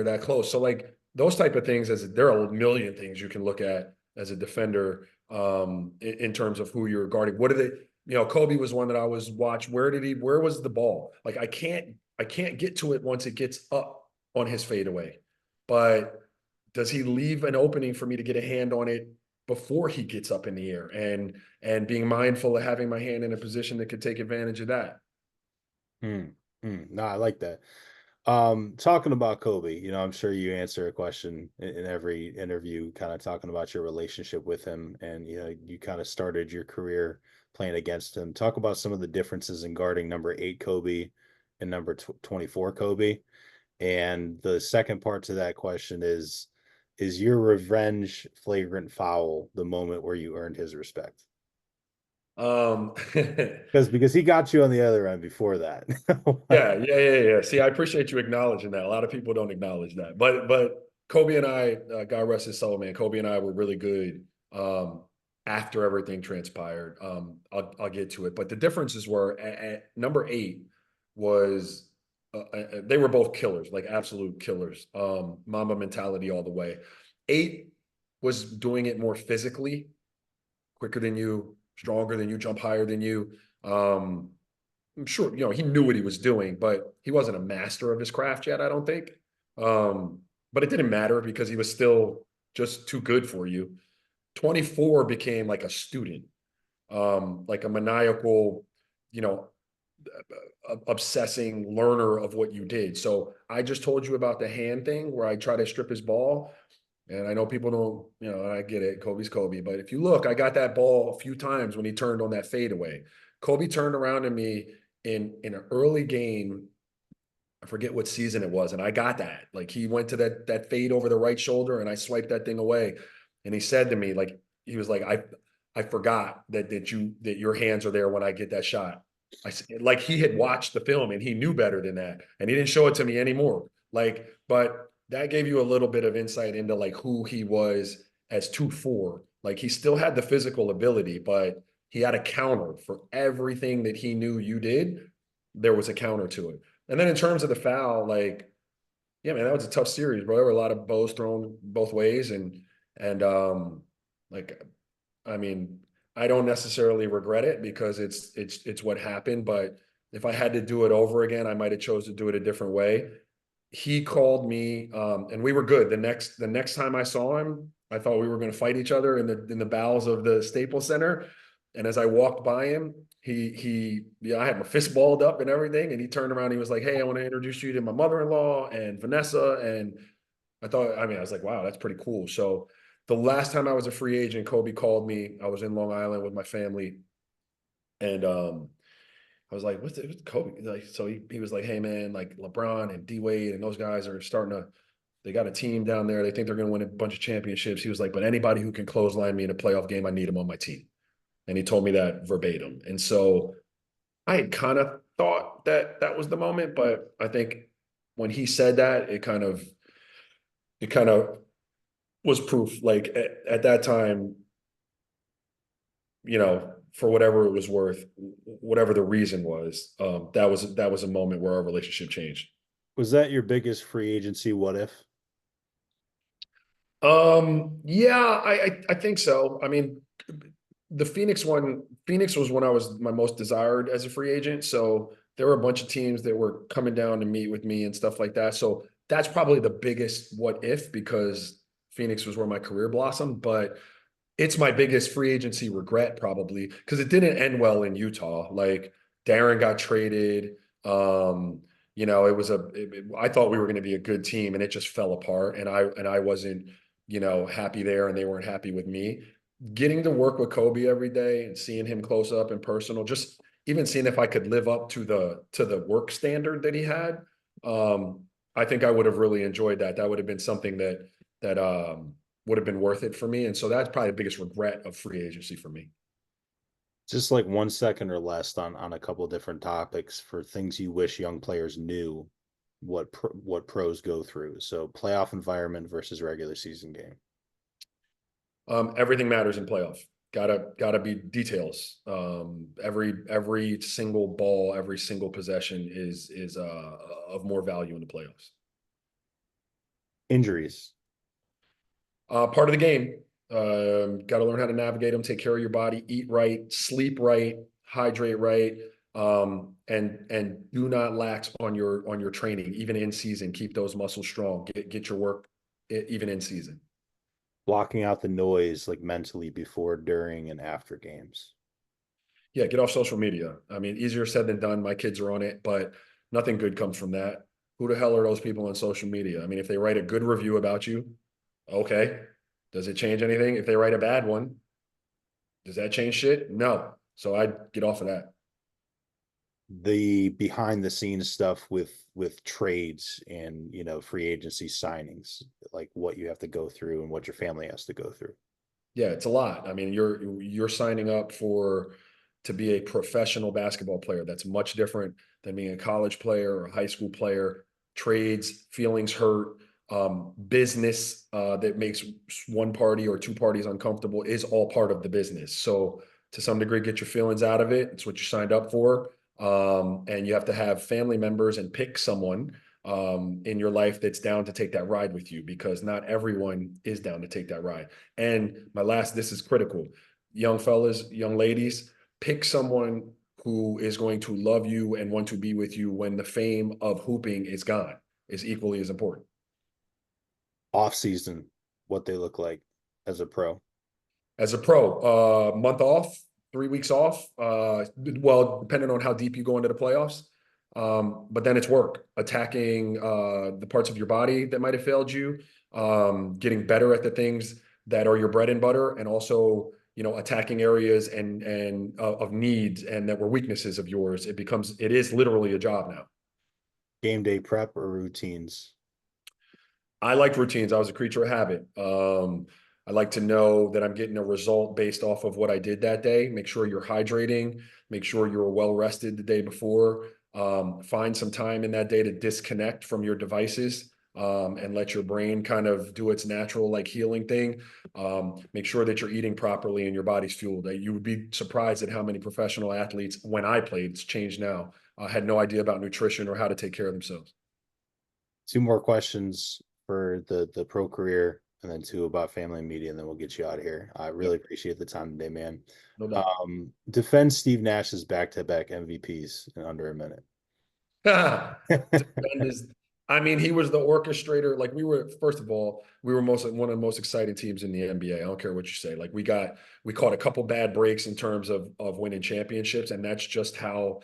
that close. So like those type of things, as there are a million things you can look at as a defender, in terms of who you're guarding. What are they? Kobe was one that I was watch. Where was the ball? Like I can't get to it once it gets up on his fadeaway. But does he leave an opening for me to get a hand on it before he gets up in the air? And being mindful of having my hand in a position that could take advantage of that. Hmm. No, I like that. Talking about Kobe, I'm sure you answer a question in every interview, kind of talking about your relationship with him, and you kind of started your career playing against him. Talk about some of the differences in guarding number 8 Kobe and number 24 Kobe. And the second part to that question is your revenge flagrant foul the moment where you earned his respect? Um, Because he got you on the other end before that. yeah. See, I appreciate you acknowledging that. A lot of people don't acknowledge that, but Kobe and I, God rest his soul, man. Kobe and I were really good after everything transpired. I'll get to it, but the differences were at number 8 was they were both killers, like absolute killers. Mamba mentality all the way. 8 was doing it more physically, quicker than you, stronger than you, jump higher than you. I'm sure, he knew what he was doing, but he wasn't a master of his craft yet, I don't think. But it didn't matter because he was still just too good for you. 24 became like a student, like a maniacal, you know, obsessing learner of what you did. So I just told you about the hand thing where I try to strip his ball. And I know people don't, I get it. Kobe's Kobe. But if you look, I got that ball a few times when he turned on that fadeaway. Kobe turned around to me in an early game. I forget what season it was, and I got that. Like he went to that fade over the right shoulder, and I swiped that thing away. And he said to me, like he was like, I forgot that your hands are there when I get that shot. Like he had watched the film and he knew better than that, and he didn't show it to me anymore. Like, but that gave you a little bit of insight into like who he was as 2-4. Like he still had the physical ability, but he had a counter for everything that he knew you did. There was a counter to it. And then in terms of the foul, like, yeah, man, that was a tough series, bro. There were a lot of bows thrown both ways, and like, I mean, I don't necessarily regret it because it's what happened. But if I had to do it over again, I might have chose to do it a different way. He called me, and we were good. The next time I saw him, I thought we were going to fight each other in the bowels of the Staples Center. And as I walked by him, yeah, I had my fist balled up and everything, and he turned around. And he was like, "Hey, I want to introduce you to my mother-in-law and Vanessa." And I was like, "Wow, that's pretty cool." So the last time I was a free agent, Kobe called me. I was in Long Island with my family, and I was like, what's Kobe? Like, so he was like, "Hey man, like LeBron and D Wade and those guys are starting to, they got a team down there. They think they're going to win a bunch of championships." He was like, "But anybody who can clothesline me in a playoff game, I need him on my team." And he told me that verbatim. And so I had kind of thought that that was the moment, but I think when he said that, it kind of was proof. Like at that time, for whatever it was worth, whatever the reason was, that was a moment where our relationship changed. Was that your biggest free agency what if? Yeah, I think so. I mean, the Phoenix was when I was my most desired as a free agent. So there were a bunch of teams that were coming down to meet with me and stuff like that. So that's probably the biggest what if, because Phoenix was where my career blossomed. But it's my biggest free agency regret probably because it didn't end well in Utah. Like Darren got traded. I thought we were going to be a good team and it just fell apart. And I wasn't, happy there and they weren't happy with me. Getting to work with Kobe every day and seeing him close up and personal, just even seeing if I could live up to the work standard that he had. Um, I think I would have really enjoyed that. That would have been something that would have been worth it for me. And so that's probably the biggest regret of free agency for me. Just like 1 second or less on a couple of different topics for things you wish young players knew what pros go through. So playoff environment versus regular season game. Everything matters in playoff. Gotta be details. Every single ball, every single possession is of more value in the playoffs. Injuries. Part of the game. Got to learn how to navigate them, take care of your body, eat right, sleep right, hydrate right, and do not lax on your training, even in season. Keep those muscles strong. Get your work even in season. Blocking out the noise like mentally before, during, and after games. Yeah, get off social media. I mean, easier said than done. My kids are on it, but nothing good comes from that. Who the hell are those people on social media? I mean, if they write a good review about you, okay. Does it change anything? If they write a bad one, does that change shit? No. So I'd get off of that. The behind the scenes stuff with trades and free agency signings, like what you have to go through and what your family has to go through. Yeah, it's a lot. I mean, you're signing up for to be a professional basketball player. That's much different than being a college player or a high school player. Trades, feelings hurt, business that makes one party or two parties uncomfortable is all part of the business. So to some degree, get your feelings out of it. It's what you signed up for. And you have to have family members and pick someone in your life that's down to take that ride with you, because not everyone is down to take that ride. And this is critical. Young fellas, young ladies, pick someone who is going to love you and want to be with you when the fame of hooping is gone, is equally as important. Off season, what they look like as a pro. As a pro, month off, 3 weeks off. Well, depending on how deep you go into the playoffs. But then it's work, attacking the parts of your body that might have failed you, getting better at the things that are your bread and butter, and also attacking areas and of needs and that were weaknesses of yours. It is literally a job now. Game day prep or routines. I liked routines. I was a creature of habit. I like to know that I'm getting a result based off of what I did that day. Make sure you're hydrating. Make sure you're well rested the day before. Find some time in that day to disconnect from your devices, and let your brain kind of do its natural like healing thing. Make sure that you're eating properly and your body's fueled. You would be surprised at how many professional athletes, when I played, it's changed now, had no idea about nutrition or how to take care of themselves. Two more questions for the pro career, and then two about family and media, and then we'll get you out of here. I really Yep, appreciate the time today, man. no doubt. Defend Steve Nash's back-to-back MVPs in under a minute. Defend is, I mean, he was the orchestrator. Like, we were, first of all, we were one of the most exciting teams in the NBA. I don't care what you say. Like, we caught a couple bad breaks in terms of winning championships, and that's just how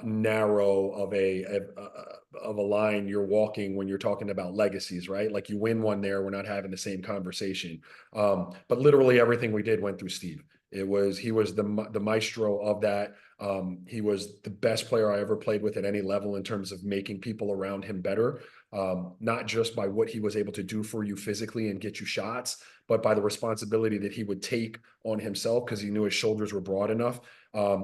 narrow of a line you're walking when you're talking about legacies, right? Like, you win one there, we're not having the same conversation. But literally everything we did went through Steve. He was the maestro of that. He was the best player I ever played with at any level in terms of making people around him better, not just by what he was able to do for you physically and get you shots, but by the responsibility that he would take on himself because he knew his shoulders were broad enough.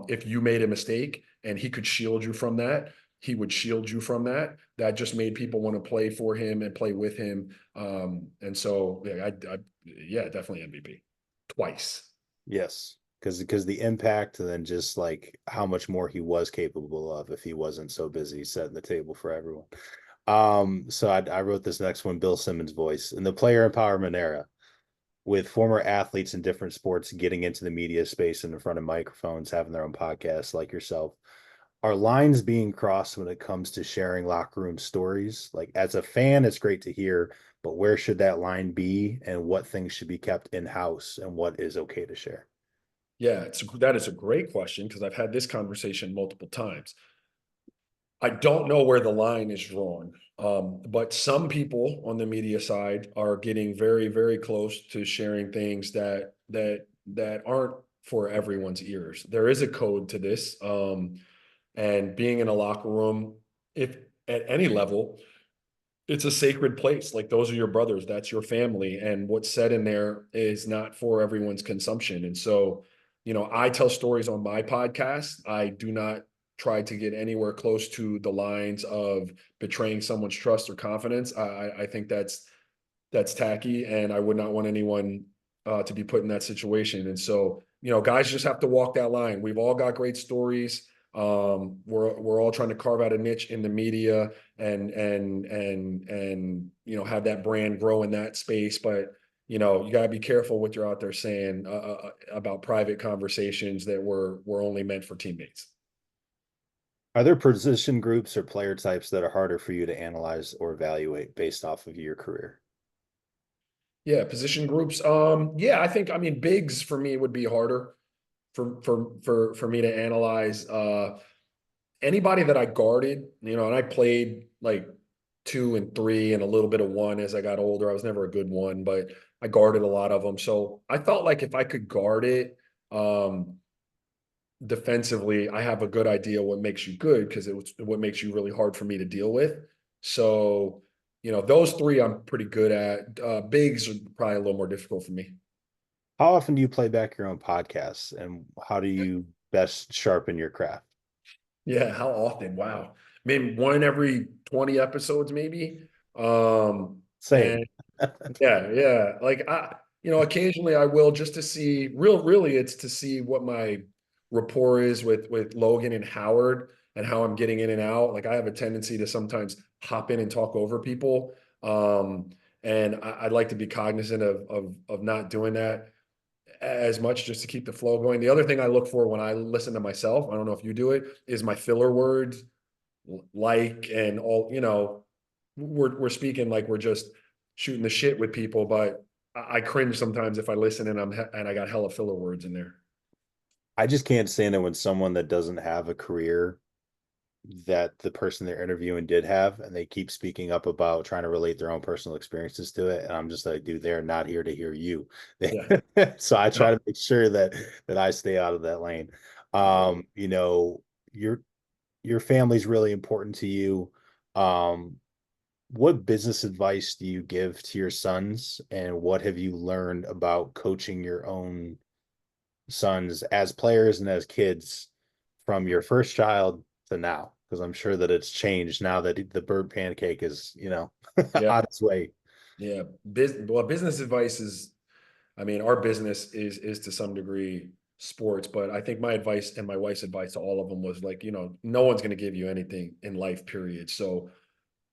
If you made a mistake and he could shield you from that, he would shield you from that. That just made people want to play for him and play with him. And so, yeah, definitely MVP twice. Yes, because the impact, and then just like how much more he was capable of if he wasn't so busy setting the table for everyone. So I wrote this next one, Bill Simmons' voice. In the player empowerment era, with former athletes in different sports getting into the media space and in front of microphones, having their own podcasts like yourself, are lines being crossed when it comes to sharing locker room stories? Like, as a fan, it's great to hear, but where should that line be, and what things should be kept in house, and what is okay to share? Yeah, that is a great question because I've had this conversation multiple times. I don't know where the line is drawn, but some people on the media side are getting very, very close to sharing things that aren't for everyone's ears. There is a code to this, and being in a locker room, if at any level, it's a sacred place. Like, those are your brothers, that's your family, and what's said in there is not for everyone's consumption. And so, I tell stories on my podcast. I do not try to get anywhere close to the lines of betraying someone's trust or confidence. I think that's tacky, and I would not want anyone to be put in that situation. And so, guys just have to walk that line. We've all got great stories. We're all trying to carve out a niche in the media and have that brand grow in that space. But you got to be careful what you're out there saying about private conversations that were only meant for teammates. Are there position groups or player types that are harder for you to analyze or evaluate based off of your career? Yeah, position groups. Yeah, I think, I mean, bigs for me would be harder for me to analyze. Anybody that I guarded, and I played like 2 and 3 and a little bit of one as I got older. I was never a good one, but I guarded a lot of them. So I felt like if I could guard it, um, defensively, I have a good idea what makes you good because it was what makes you really hard for me to deal with. So, those three I'm pretty good at. Bigs are probably a little more difficult for me. How often do you play back your own podcasts and how do you best sharpen your craft? Yeah, how often? Wow. Maybe one every 20 episodes, maybe. Same. And yeah, yeah. Like occasionally I will just to see really it's to see what my rapport is with Logan and Howard and how I'm getting in and out. Like I have a tendency to sometimes hop in and talk over people. Um, and I'd like to be cognizant of not doing that as much just to keep the flow going. The other thing I look for when I listen to myself, I don't know if you do it, is my filler words, like and all, we're speaking like we're just shooting the shit with people, but I cringe sometimes if I listen and I got hella filler words in there. I just can't stand it when someone that doesn't have a career that the person they're interviewing did have, and they keep speaking up about trying to relate their own personal experiences to it. And I'm just like, dude, they're not here to hear you. Yeah. So I No. try to make sure that I stay out of that lane. You know, your family's really important to you. Um, what business advice do you give to your sons, and what have you learned about coaching your own sons as players and as kids from your first child to now? Because I'm sure that it's changed now that the bird pancake is, Yeah. on its way. Yeah. Business advice is, I mean, our business is to some degree sports, but I think my advice and my wife's advice to all of them was like, no one's going to give you anything in life, period. So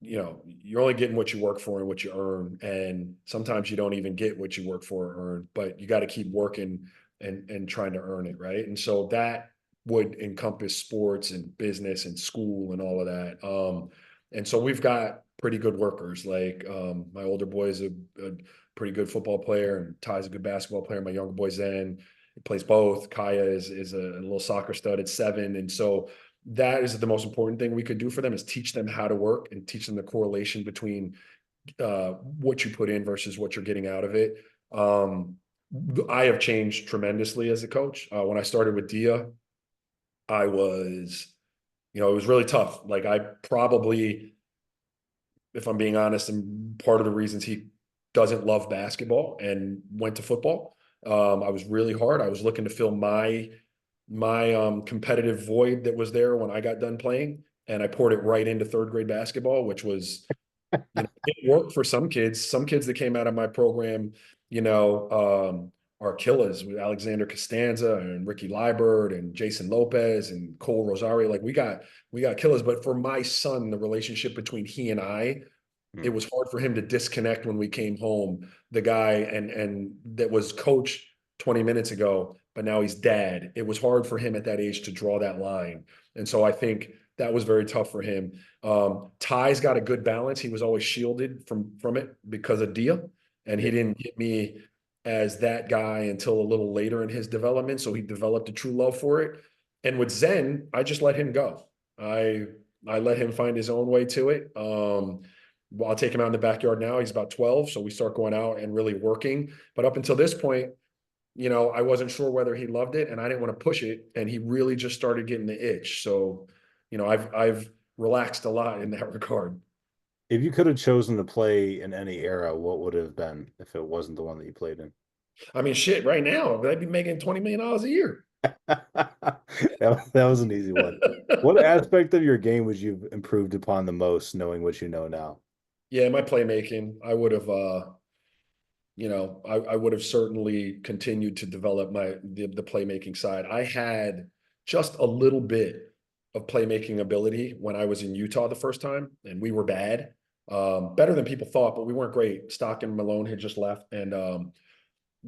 you're only getting what you work for and what you earn. And sometimes you don't even get what you work for or earn, but you got to keep working and trying to earn it. Right. And so that would encompass sports and business and school and all of that. And so we've got pretty good workers. Like my older boy is a pretty good football player and Ty's a good basketball player. My younger boy's then he plays both. Kaya is a little soccer stud at 7. And so that is the most important thing we could do for them is teach them how to work and teach them the correlation between what you put in versus what you're getting out of it. I have changed tremendously as a coach. When I started with Dia, I was, it was really tough. Like I probably, if I'm being honest, and part of the reasons he doesn't love basketball and went to football. I was really hard. I was looking to fill my competitive void that was there when I got done playing, and I poured it right into third grade basketball, which was, it worked for some kids. Some kids that came out of my program, are killers with Alexander Costanza and Ricky Liebert and Jason Lopez and Cole Rosario. Like we got killers, but for my son, the relationship between he and I, it Mm. was hard for him to disconnect when we came home. The guy and that was coach 20 minutes ago, but now he's dad. It was hard for him at that age to draw that line. And so I think that was very tough for him. Ty's got a good balance. He was always shielded from it because of Dia, and he Yeah. didn't get me as that guy until a little later in his development. So he developed a true love for it. And with Zen, I just let him go. I let him find his own way to it. Well, I'll take him out in the backyard now. He's about 12. So we start going out and really working. But up until this point, I wasn't sure whether he loved it and I didn't want to push it. And he really just started getting the itch. So, I've relaxed a lot in that regard. If you could have chosen to play in any era, what would it have been if it wasn't the one that you played in? I mean, shit, right now, I'd be making $20 million a year. That was an easy one. What aspect of your game would you have improved upon the most, knowing what you know now? Yeah, my playmaking, I would have, I would have certainly continued to develop the playmaking side. I had just a little bit of playmaking ability when I was in Utah the first time, and we were bad. Better than people thought, but we weren't great. Stockton Malone had just left, and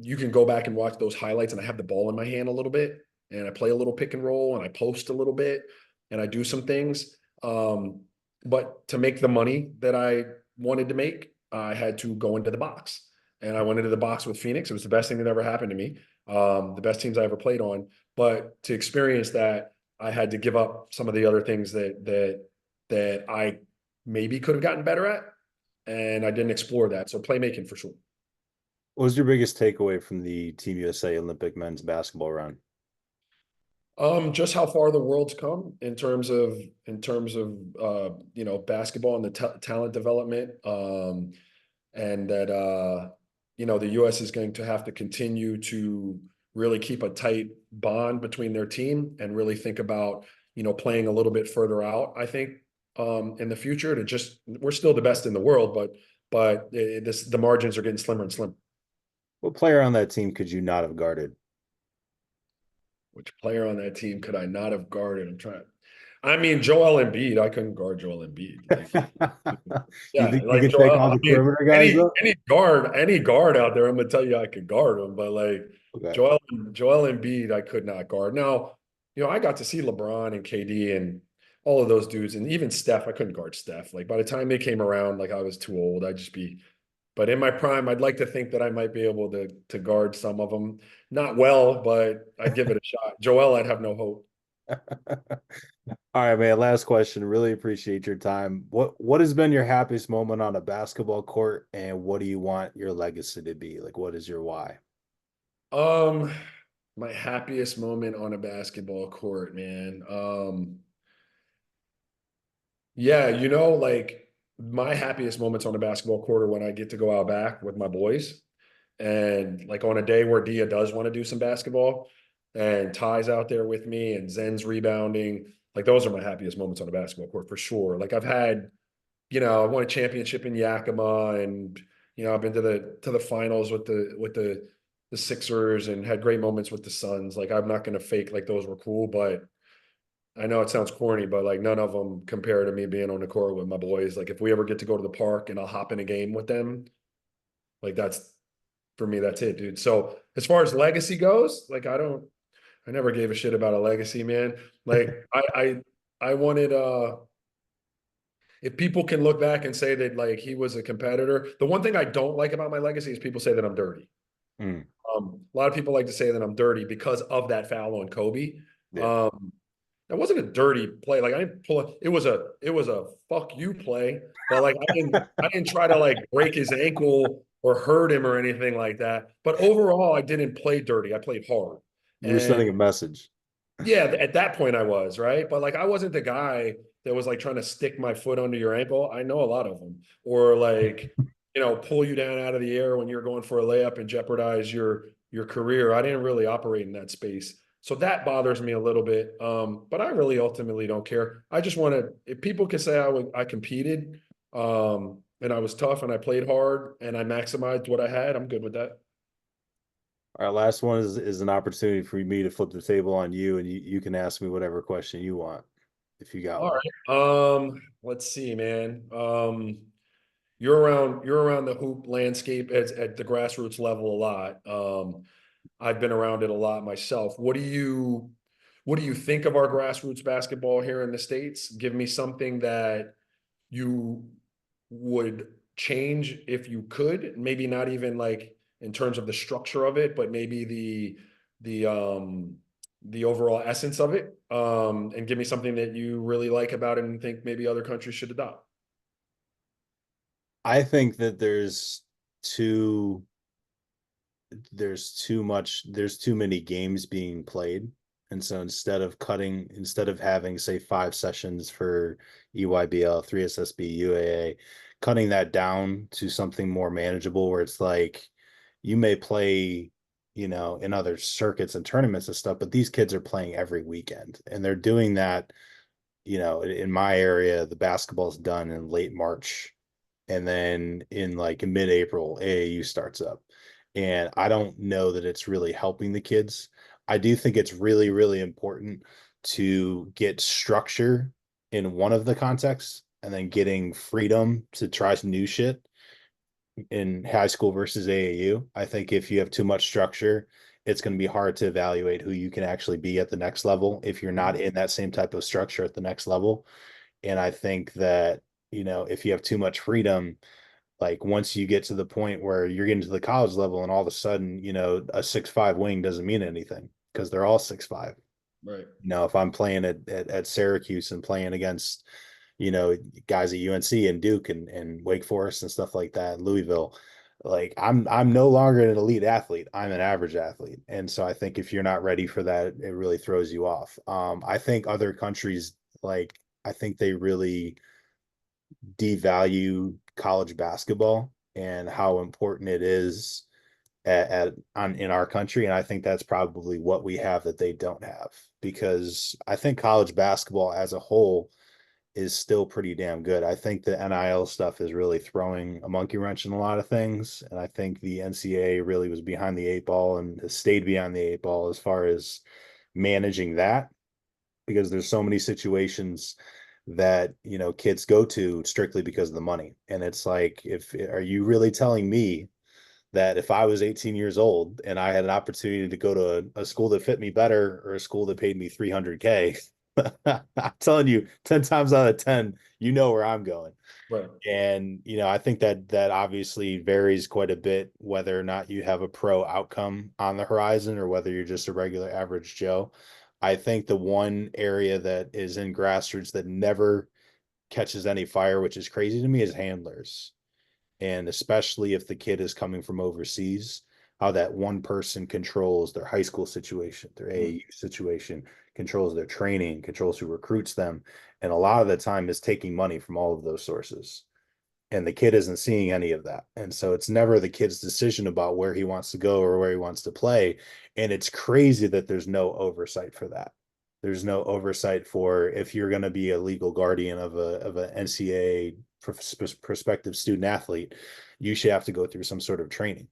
you can go back and watch those highlights. And I have the ball in my hand a little bit, and I play a little pick and roll, and I post a little bit, and I do some things. But to make the money that I wanted to make, I had to go into the box, and I went into the box with Phoenix. It was the best thing that ever happened to me. The best teams I ever played on. But to experience that, I had to give up some of the other things that I maybe could have gotten better at, and I didn't explore that. So playmaking for sure. What was your biggest takeaway from the Team USA Olympic men's basketball run? Just how far the world's come in terms of basketball and the talent development. And that the US is going to have to continue to really keep a tight bond between their team and really think about, playing a little bit further out, I think, in the future to just we're still the best in the world, but the margins are getting slimmer and slimmer. What player on that team could you not have guarded? Which player on that team could I not have guarded? I'm trying. I mean, Joel Embiid. I couldn't guard Joel Embiid. Like, You yeah, think you like could take Joel. all I the mean, perimeter guys up? any guard out there, I'm gonna tell you I could guard him. But like Okay. Joel Embiid, I could not guard. Now, I got to see LeBron and KD and all of those dudes, and even Steph. I couldn't guard Steph. Like by the time they came around, like I was too old. I'd just be. But in my prime, I'd like to think that I might be able to guard some of them. Not well, but I'd give it a shot. Joel, I'd have no hope. All right, man. Last question. Really appreciate your time. What has been your happiest moment on a basketball court, and what do you want your legacy to be? Like, what is your why? Um, my happiest moment on a basketball court, man. Yeah, like my happiest moments on a basketball court are when I get to go out back with my boys. And like on a day where Dia does want to do some basketball and Ty's out there with me and Zen's rebounding, like those are my happiest moments on a basketball court for sure. Like I've had, I won a championship in Yakima and I've been to the finals with the Sixers and had great moments with the Suns. Like I'm not gonna fake like those were cool, but I know it sounds corny, but like none of them compare to me being on the court with my boys. Like if we ever get to go to the park and I'll hop in a game with them, like that's for me, that's it, dude. So as far as legacy goes, like I never gave a shit about a legacy, man. Like I wanted if people can look back and say that like he was a competitor, the one thing I don't like about my legacy is people say that I'm dirty. Mm, A lot of people like to say that I'm dirty because of that foul on Kobe. yeah. Um, that wasn't a dirty play. Like I didn't pull it. It was a fuck you play, but like I didn't try to like break his ankle or hurt him or anything like that. But overall, I didn't play dirty. I played hard. You were And sending a message. yeah, at that point I was, right? But like I wasn't the guy that was like trying to stick my foot under your ankle. I know a lot of them. Or like, pull you down out of the air when you're going for a layup and jeopardize your career. I didn't really operate in that space. So that bothers me a little bit. But I really ultimately don't care. I just want to if people can say I competed and I was tough and I played hard and I maximized what I had, I'm good with that. Our last one is an opportunity for me to flip the table on you, and you can ask me whatever question you want if you got All one. right. Let's see, man. You're around the hoop landscape at the grassroots level a lot. I've been around it a lot myself. What do you think of our grassroots basketball here in the States? Give me something that you would change if you could. Maybe not even like in terms of the structure of it, but maybe the overall essence of it. And give me something that you really like about it and think maybe other countries should adopt. I think that too there's too many games being played. And so instead of having, say, 5 sessions for EYBL, 3SSB, UAA, cutting that down to something more manageable where it's like you may play, in other circuits and tournaments and stuff, but these kids are playing every weekend and they're doing that. In my area, the basketball's done in late March, and then in mid-April, AAU starts up. And I don't know that it's really helping the kids. I do think it's really, really important to get structure in one of the contexts and then getting freedom to try some new shit in high school versus AAU. I think if you have too much structure, it's going to be hard to evaluate who you can actually be at the next level if you're not in that same type of structure at the next level. And I think that, if you have too much freedom, like once you get to the point where you're getting to the college level and all of a sudden, a 6'5" wing doesn't mean anything because they're all 6'5". Right. If I'm playing at Syracuse and playing against, guys at UNC and Duke and Wake Forest and stuff like that, Louisville, like I'm no longer an elite athlete. I'm an average athlete. And so I think if you're not ready for that, it really throws you off. I think other countries, like, I think they really devalue college basketball and how important it is in our country. And I think that's probably what we have that they don't have, because I think college basketball as a whole is still pretty damn good. I think the NIL stuff is really throwing a monkey wrench in a lot of things. And I think the NCAA really was behind the eight ball and has stayed behind the eight ball as far as managing that, because there's so many situations that kids go to strictly because of the money. And it's like, if are you really telling me that if I was 18 years old and I had an opportunity to go to a school that fit me better or a school that paid me 300K, I'm telling you, 10 times out of 10, where I'm going. Right. And, I think that obviously varies quite a bit, whether or not you have a pro outcome on the horizon or whether you're just a regular average Joe. I think the one area that is in grassroots that never catches any fire, which is crazy to me, is handlers. And especially if the kid is coming from overseas, how that one person controls their high school situation, their Mm. AAU situation, controls their training, controls who recruits them. And a lot of the time is taking money from all of those sources. And the kid isn't seeing any of that. And so it's never the kid's decision about where he wants to go or where he wants to play. And it's crazy that there's no oversight for that. There's no oversight for, if you're going to be a legal guardian of an NCAA prospective student athlete, you should have to go through some sort of training.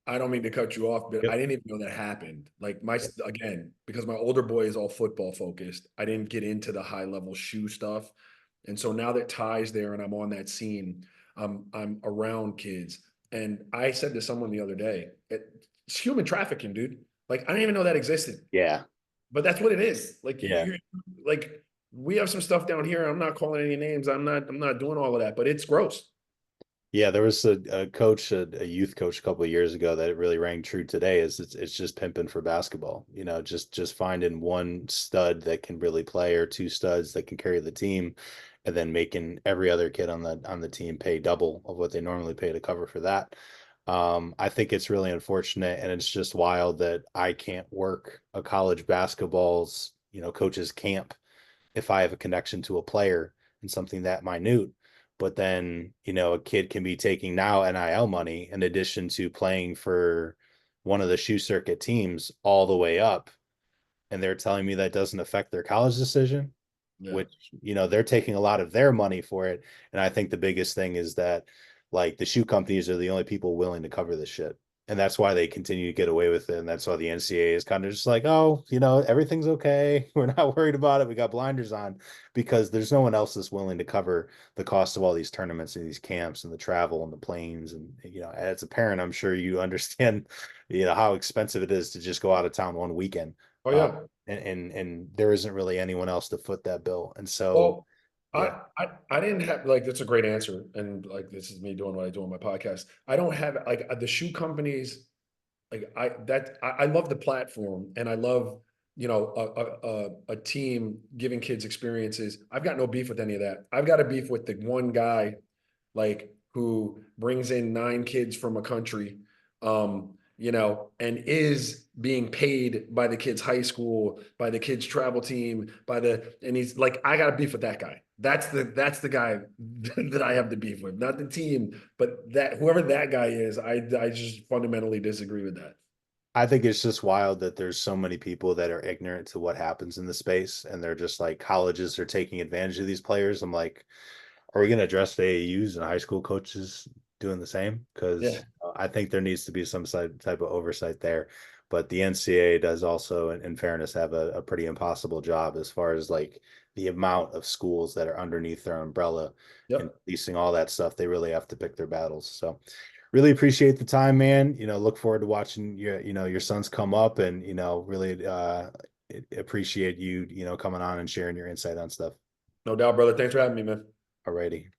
I don't mean to cut you off, but Yep. I didn't even know that happened. Like Yep. again, because my older boy is all football focused, I didn't get into the high level shoe stuff. And so now that Ty's there and I'm on that scene, I'm around kids. And I said to someone the other day, it's human trafficking, dude. Like I didn't even know that existed, Yeah. but that's what it is. Like Yeah. like we have some stuff down here. I'm not calling any names. I'm not doing all of that, but it's gross. Yeah, there was a coach, a youth coach a couple of years ago that it really rang true today. Is it's just pimping for basketball. Just finding one stud that can really play or two studs that can carry the team, and then making every other kid on the team pay double of what they normally pay to cover for that. I think it's really unfortunate, and it's just wild that I can't work a college basketball's coaches camp if I have a connection to a player and something that minute. But then, a kid can be taking now NIL money in addition to playing for one of the shoe circuit teams all the way up. And they're telling me that doesn't affect their college decision, Yeah. which, they're taking a lot of their money for it. And I think the biggest thing is that, like, the shoe companies are the only people willing to cover this shit. And that's why they continue to get away with it. And that's why the NCAA is kind of just like, oh, everything's okay. We're not worried about it. We got blinders on, because there's no one else that's willing to cover the cost of all these tournaments and these camps and the travel and the planes. And, as a parent, I'm sure you understand, how expensive it is to just go out of town one weekend. Oh Uh, yeah. and there isn't really anyone else to foot that bill. And so, Well, yeah, I didn't have like that's a great answer, and like this is me doing what I do on my podcast. I don't have like the shoe companies. Like I love the platform, and I love a team giving kids experiences. I've got no beef with any of that. I've got a beef with the one guy like who brings in 9 kids from a country, and is being paid by the kid's high school, by the kid's travel team, and he's like, I got a beef with that guy. That's the guy that I have the beef with, not the team, but that whoever that guy is, I just fundamentally disagree with that. I think it's just wild that there's so many people that are ignorant to what happens in the space, and they're just like, colleges are taking advantage of these players. I'm like, are we going to address the AAUs and high school coaches doing the same? Yeah. Because I think there needs to be some type of oversight there. But the NCAA does also, in fairness, have a pretty impossible job as far as like the amount of schools that are underneath their umbrella and Yep. leasing all that stuff, they really have to pick their battles. So really appreciate the time, man. Look forward to watching your sons come up, and really appreciate you, coming on and sharing your insight on stuff. No doubt, brother. Thanks for having me, man. Alrighty.